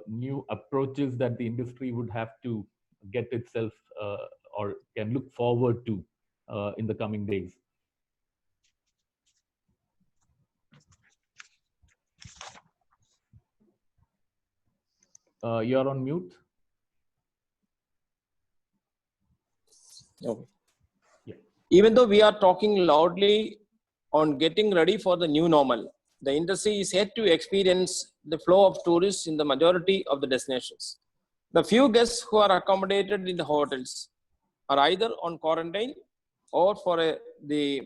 new approaches that the industry would have to get itself or can look forward to in the coming days? You're on mute. Okay. Yeah. Even though we are talking loudly on getting ready for the new normal, the industry is yet to experience the flow of tourists in the majority of the destinations. The few guests who are accommodated in the hotels are either on quarantine or for the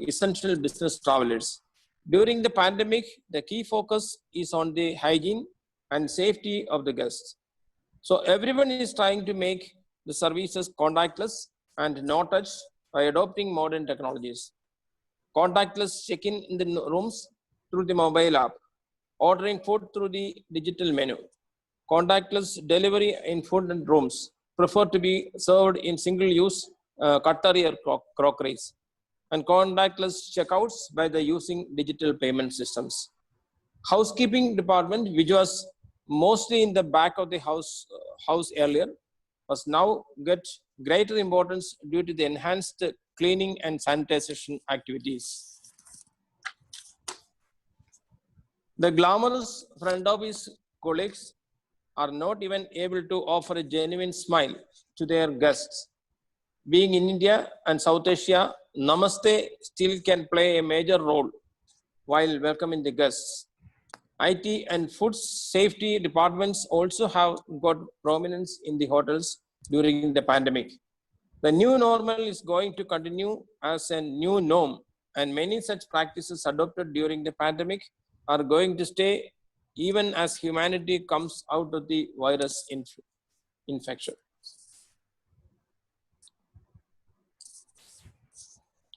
essential business travelers. During the pandemic, the key focus is on the hygiene and safety of the guests. So everyone is trying to make the services contactless and no touch by adopting modern technologies. Contactless check-in in the rooms through the mobile app, ordering food through the digital menu. Contactless delivery in food and rooms prefer to be served in single-use cutlery or crockeries, and contactless checkouts by the using digital payment systems. Housekeeping department, which was mostly in the back of the house earlier, was now get greater importance due to the enhanced cleaning and sanitation activities. The glamorous front office colleagues are not even able to offer a genuine smile to their guests. Being in India and South Asia, Namaste still can play a major role while welcoming the guests. IT and food safety departments also have got prominence in the hotels during the pandemic. The new normal is going to continue as a new norm, and many such practices adopted during the pandemic are going to stay even as humanity comes out of the virus infection.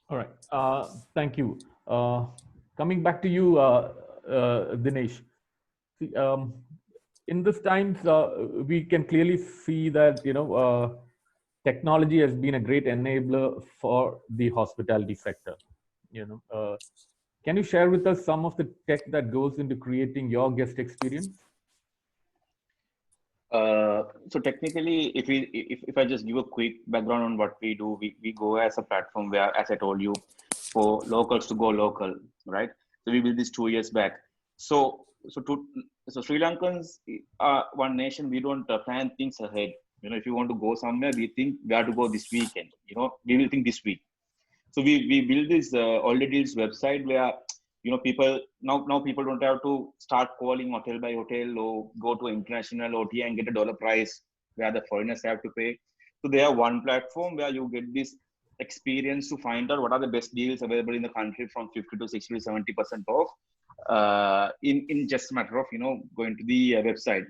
All right. Thank you. Coming back to you, Dinesh. See, in this times, we can clearly see that technology has been a great enabler for the hospitality sector. Can you share with us some of the tech that goes into creating your guest experience? So technically, if I just give a quick background on what we do, we go as a platform where, as I told you, for locals to go local, right? So we built this 2 years back. So Sri Lankans are one nation. We don't plan things ahead. If you want to go somewhere, we think we have to go this weekend. We will think this week. So we build this Holideals website where people now people don't have to start calling hotel by hotel or go to international OTA and get a dollar price where the foreigners have to pay. So they have one platform where you get this experience to find out what are the best deals available in the country from 50 to 60 to 70% off in just a matter of going to the website.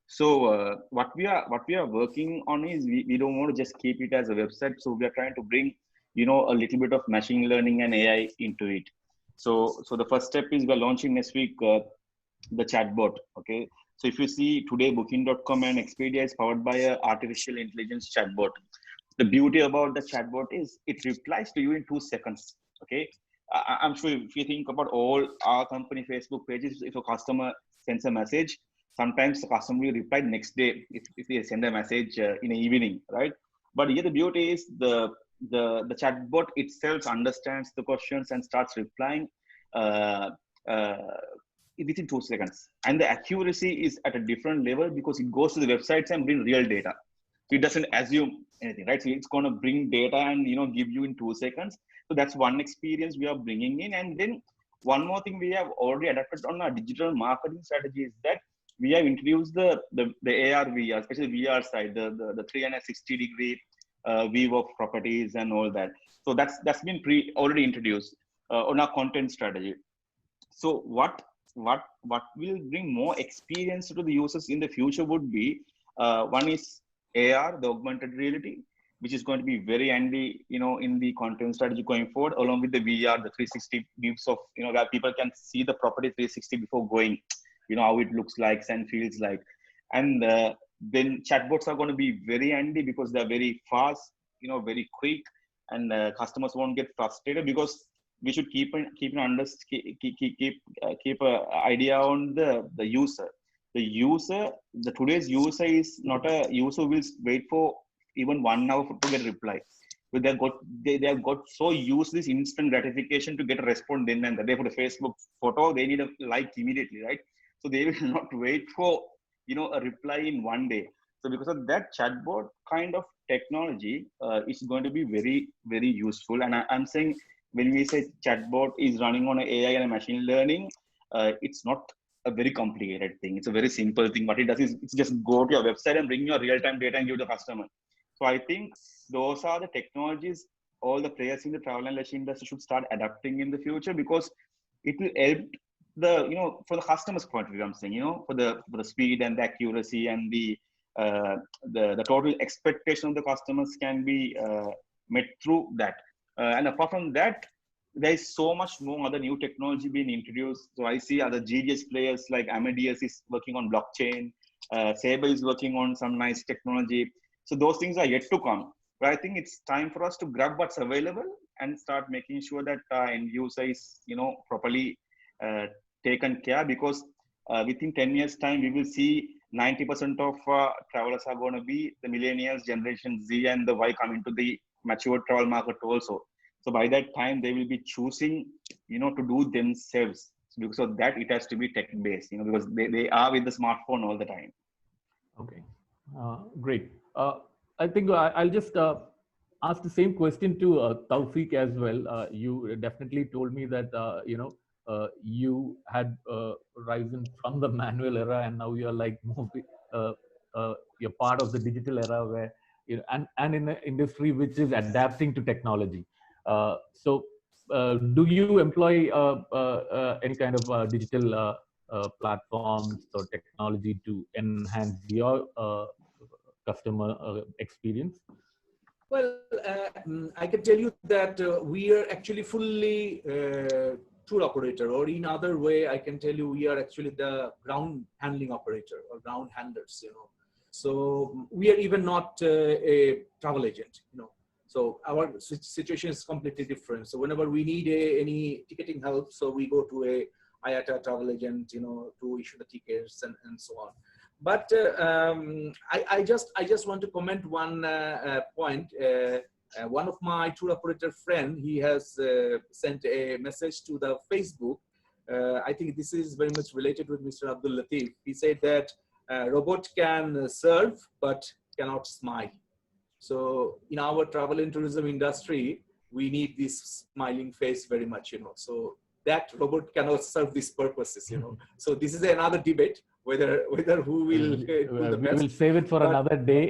So what we are working on is we don't want to just keep it as a website. So we are trying to bring a little bit of machine learning and AI into it. So the first step is we're launching next week the chatbot. Okay, so if you see today, Booking.com and Expedia is powered by an artificial intelligence chatbot. The beauty about the chatbot is it replies to you in 2 seconds. Okay, I'm sure if you think about all our company Facebook pages, if a customer sends a message, sometimes the customer will reply next day if they send a message in the evening, right? But here the beauty is the chatbot itself understands the questions and starts replying within 2 seconds. And the accuracy is at a different level because it goes to the websites and brings real data. So it doesn't assume anything, right? So it's going to bring data and give you in 2 seconds. So that's one experience we are bringing in. And then one more thing we have already adapted on our digital marketing strategy is that we have introduced the AR VR, especially VR side, the 360-degree view of properties and all that. So that's been already introduced on our content strategy. So what will bring more experience to the users in the future would be one is AR, the augmented reality, which is going to be very handy, in the content strategy going forward, along with the VR, the 360 views of, where people can see the property 360 before going, how it looks like and feels like. And then chatbots are going to be very handy because they're very fast, very quick, and customers won't get frustrated because we should keep an idea on the user. Today's user is not a user who will wait for even 1 hour to get a reply. But they have got so used to this instant gratification to get a response then and there. For the Facebook photo, they need a like immediately, right? So they will not wait for a reply in 1 day. So because of that, chatbot kind of technology is going to be very, very useful. And I'm saying when we say chatbot is running on AI and machine learning, it's not a very complicated thing. It's a very simple thing. What it does is it's just go to your website and bring your real-time data and give to the customer. So I think those are the technologies all the players in the travel and leisure industry should start adapting in the future, because it will help the, for the customer's point of view, I'm saying, for the speed and the accuracy and the total expectation of the customers can be met through that. And apart from that, there is so much more other new technology being introduced. So I see other GDS players like Amadeus is working on blockchain. Sabre is working on some nice technology. So those things are yet to come. But I think it's time for us to grab what's available and start making sure that end user is, properly taken care, because within 10 years time, we will see 90% of travelers are going to be the millennials, generation Z and the Y coming to the mature travel market also. So by that time, they will be choosing, to do themselves. So because of that, it has to be tech based, because they are with the smartphone all the time. Okay, great. I think I'll just ask the same question to Taufik as well. You definitely told me that, you had risen from the manual era and now you're like you're part of the digital era where, and in an industry which is adapting to technology. So do you employ any kind of digital platforms or technology to enhance your customer experience? Well, I can tell you that we are actually fully tour operator, or in other way, I can tell you we are actually the ground handling operator or ground handlers, So we are even not a travel agent, So our situation is completely different. So whenever we need any ticketing help, so we go to a IATA travel agent, to issue the tickets and so on. But I just want to comment one point. One of my tour operator friend, he has sent a message to the Facebook. I think this is very much related with Mr. Abdul Latif. He said that robot can serve but cannot smile. So in our travel and tourism industry, we need this smiling face very much, So that robot cannot serve these purposes, So this is another debate. Whether who will do the best. We will save it for another day.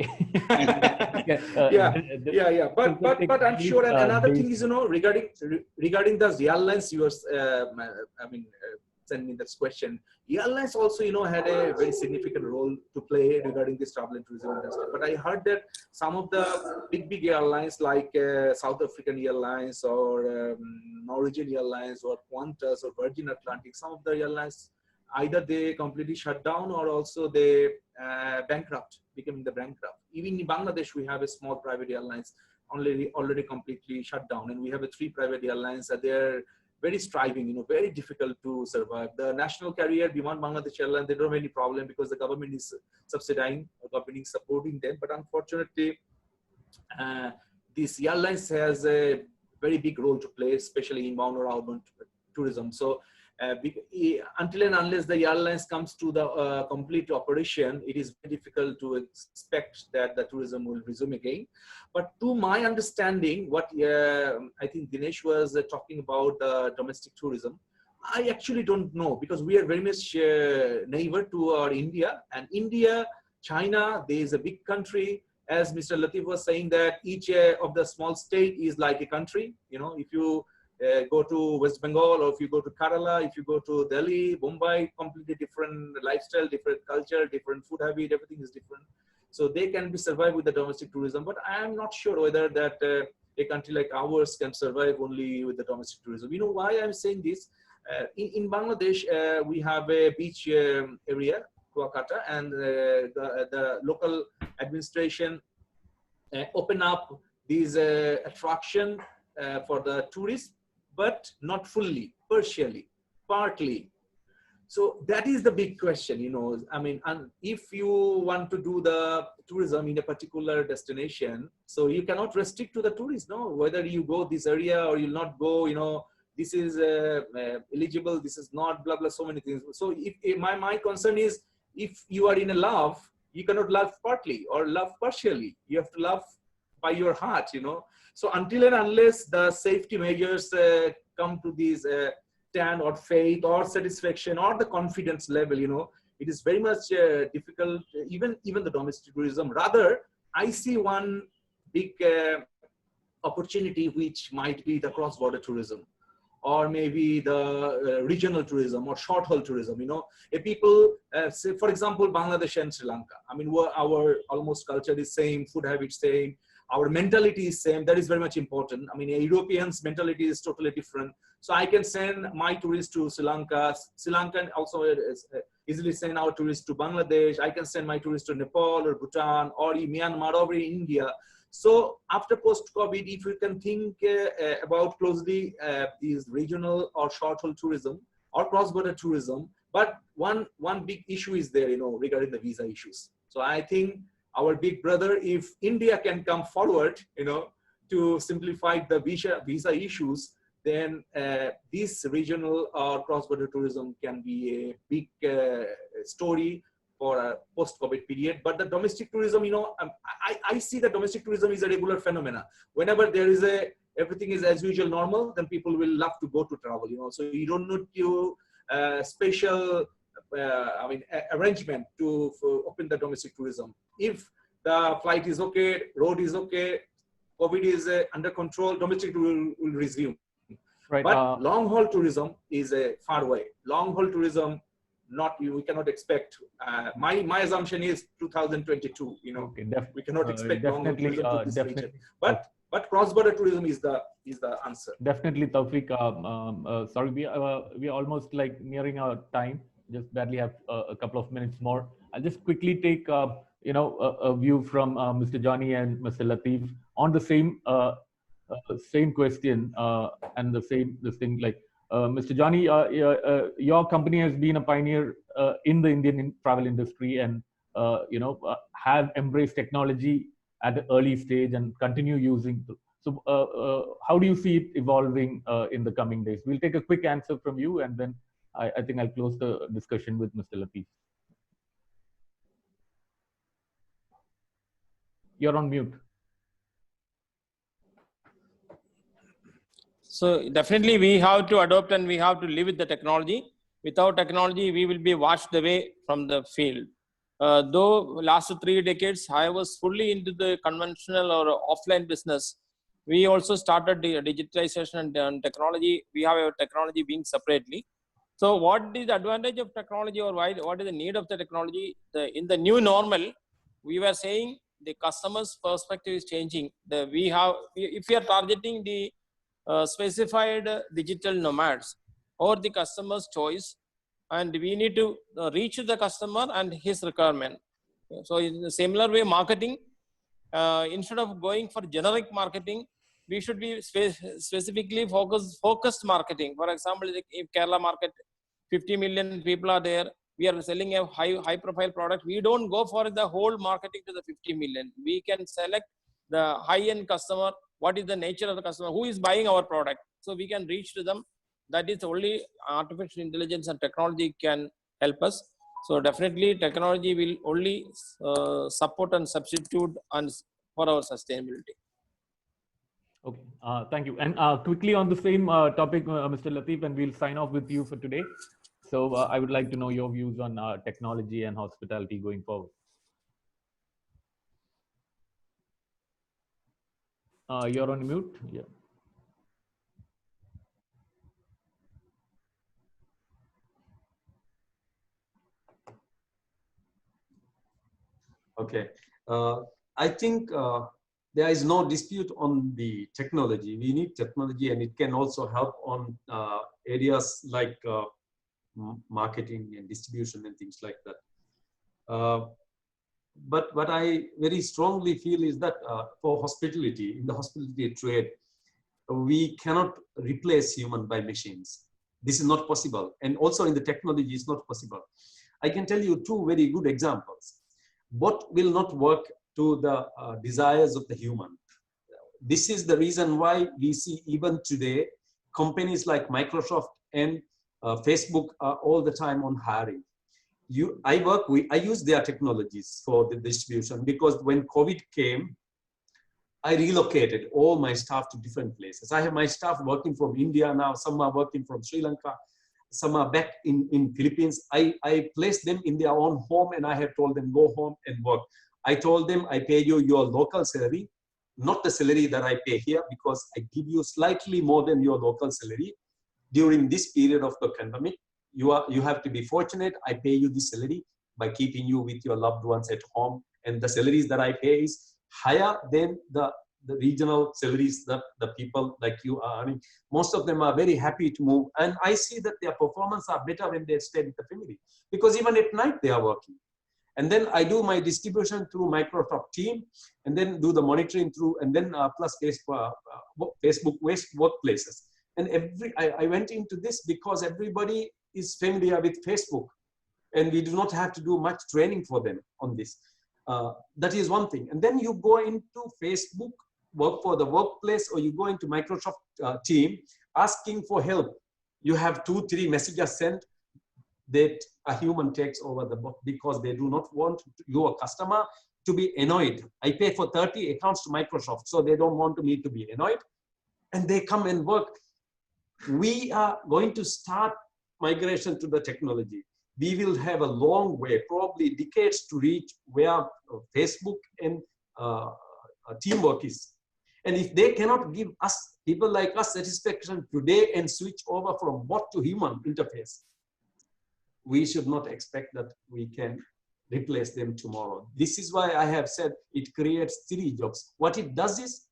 Yeah. But I'm sure another thing is, regarding the airlines, you were, send me this question. Airlines also, had a very significant role to play regarding this travel and tourism industry. But I heard that some of the big airlines like South African Airlines or Norwegian Airlines or Qantas or Virgin Atlantic, some of the airlines, either they completely shut down or also they becoming the bankrupt. Even in Bangladesh, we have a small private airlines already completely shut down. And we have 3 private airlines that they're very striving, very difficult to survive. The national carrier, Biman Bangladesh Airlines, they don't have any problem because the government is subsidizing, the government is supporting them. But unfortunately, this airlines has a very big role to play, especially inbound or outbound tourism. So until and unless the airlines comes to the complete operation, it is very difficult to expect that the tourism will resume again. But to my understanding, what I think Dinesh was talking about the domestic tourism, I actually don't know, because we are very much neighbor to our India, and India, China, there is a big country. As Mr. Latif was saying, that each of the small state is like a country. If you go to West Bengal, or if you go to Kerala, if you go to Delhi, Mumbai, completely different lifestyle, different culture, different food habit, everything is different. So they can be survive with the domestic tourism, but I am not sure whether that a country like ours can survive only with the domestic tourism. You know why I'm saying this? In Bangladesh, we have a beach area, Kuakata, and the local administration open up these attraction for the tourists, but not fully, partially, partly. So that is the big question, and if you want to do the tourism in a particular destination, so you cannot restrict to the tourists, no, whether you go this area or you'll not go, this is eligible, this is not, blah, blah, so many things. So if my concern is, if you are in a love, you cannot love partly or love partially. You have to love by your heart, So until and unless the safety measures come to these stand or faith or satisfaction or the confidence level, it is very much difficult, even the domestic tourism. Rather, I see one big opportunity, which might be the cross-border tourism, or maybe the regional tourism or short-haul tourism. If people, say, for example, Bangladesh and Sri Lanka, our almost culture is same, food habits same, our mentality is same. That is very much important. I mean, a Europeans' mentality is totally different. So I can send my tourists to Sri Lanka. Sri Lankan also easily send our tourists to Bangladesh. I can send my tourists to Nepal or Bhutan or Myanmar or India. So after post-COVID, if you can think about closely these regional or short-haul tourism or cross-border tourism, but one big issue is there, regarding the visa issues. So I think our big brother, if India can come forward, to simplify the visa issues, then this regional or cross-border tourism can be a big story for a post-COVID period. But the domestic tourism, I see that domestic tourism is a regular phenomena. Whenever there is everything is as usual normal, then people will love to go to travel, So you don't need to special, arrangement to open the domestic tourism. If the flight is okay, road is okay, COVID is under control, domestic will resume. Right. But long-haul tourism is far away. Long-haul tourism, we cannot expect. My assumption is 2022. Okay, we cannot expect long-haul tourism to this region. But cross-border tourism is the answer. Definitely, Tawfiq. Sorry, we are almost like nearing our time. Just barely have a couple of minutes more. I'll just quickly take a view from Mr. Johnny and Mr. Latif on the same question and the thing. Like Mr. Johnny, your company has been a pioneer in the Indian travel industry, and have embraced technology at the early stage and continue using. So how do you see it evolving in the coming days? We'll take a quick answer from you, and then I think I'll close the discussion with Mr. Latif. You're on mute. So definitely we have to adopt and we have to live with the technology. Without technology, we will be washed away from the field. Though last 3 decades, I was fully into the conventional or offline business. We also started the digitalization and technology. We have our technology being separately. So what is the advantage of technology, or what is the need of the technology? In the new normal, we were saying the customer's perspective is changing. If we are targeting the specified digital nomads or the customer's choice, and we need to reach the customer and his requirement. So in a similar way, marketing, instead of going for generic marketing, we should be specifically focused marketing. For example, if Kerala market, 50 million people are there, we are selling a high profile product. We don't go for the whole marketing to the 50 million. We can select the high-end customer. What is the nature of the customer? Who is buying our product? So we can reach to them. That is only artificial intelligence and technology can help us. So definitely technology will only support and substitute for our sustainability. Okay, thank you. And quickly on the same topic, Mr. Latif, and we'll sign off with you for today. So I would like to know your views on technology and hospitality going forward. You're on mute. Yeah. Okay. I think there is no dispute on the technology. We need technology, and it can also help on areas like marketing and distribution and things like that. But what I very strongly feel is that for hospitality, in the hospitality trade, we cannot replace human by machines. This is not possible. And also in the technology, it's not possible. I can tell you 2 very good examples. What will not work to the desires of the human. This is the reason why we see even today, companies like Microsoft and Facebook are all the time on hiring. I use their technologies for the distribution, because when COVID came, I relocated all my staff to different places. I have my staff working from India now, some are working from Sri Lanka, some are back in Philippines. I placed them in their own home, and I have told them, go home and work. I told them, I pay you your local salary, not the salary that I pay here, because I give you slightly more than your local salary. During this period of the pandemic, you have to be fortunate. I pay you this salary by keeping you with your loved ones at home. And the salaries that I pay is higher than the regional salaries that the people like you are earning. Most of them are very happy to move. And I see that their performance are better when they stay with the family, because even at night they are working. And then I do my distribution through Microsoft Team, and then do the monitoring through, and then plus Facebook-based workplaces. And I went into this because everybody is familiar with Facebook, and we do not have to do much training for them on this. That is one thing. And then you go into Facebook, work for the workplace, or you go into Microsoft Team asking for help. You have 2-3 messages sent that a human takes over the book, because they do not want your customer to be annoyed. I pay for 30 accounts to Microsoft, so they don't want me to be annoyed. And they come and work. We are going to start migration to the technology. We will have a long way, probably decades, to reach where Facebook and teamwork is. And if they cannot give us, people like us, satisfaction today and switch over from bot to human interface, we should not expect that we can replace them tomorrow. This is why I have said it creates 3 jobs. What it does is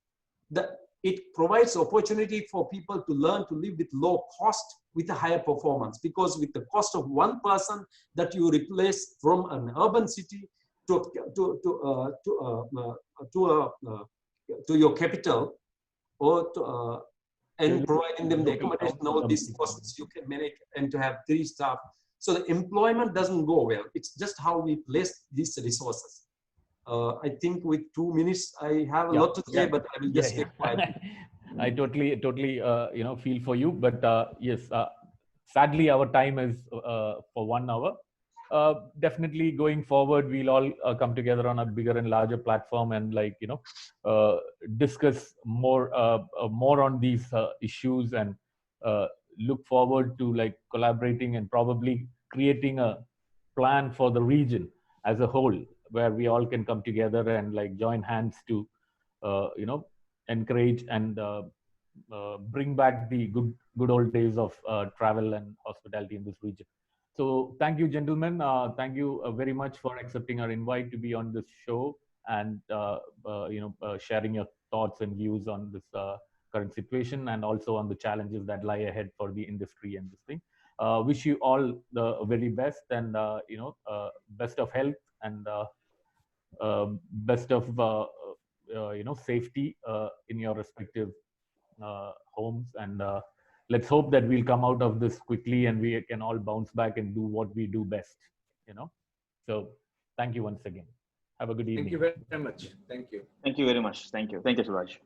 that it provides opportunity for people to learn to live with low cost with a higher performance, because with the cost of one person that you replace from an urban city to your capital, or to, and providing them the accommodation, all these costs you can manage, and to have 3 staff. So the employment doesn't go well. It's just how we place these resources. I think with 2 minutes, I have a lot to say, but I will just stay quiet. I totally, feel for you. But yes, sadly, our time is for 1 hour. Definitely going forward, we'll all come together on a bigger and larger platform and discuss more on these issues, and look forward to collaborating and probably creating a plan for the region as a whole, where we all can come together and join hands to encourage and bring back the good old days of travel and hospitality in this region. So thank you, gentlemen. Thank you very much for accepting our invite to be on this show, and sharing your thoughts and views on this current situation, and also on the challenges that lie ahead for the industry and this thing. Wish you all the very best, and best of health, and best of safety in your respective homes, and let's hope that we'll come out of this quickly and we can all bounce back and do what we do best. So thank you once again. Have a good evening. Thank you very much. Thank you. Thank you very much. Thank you, Suraj.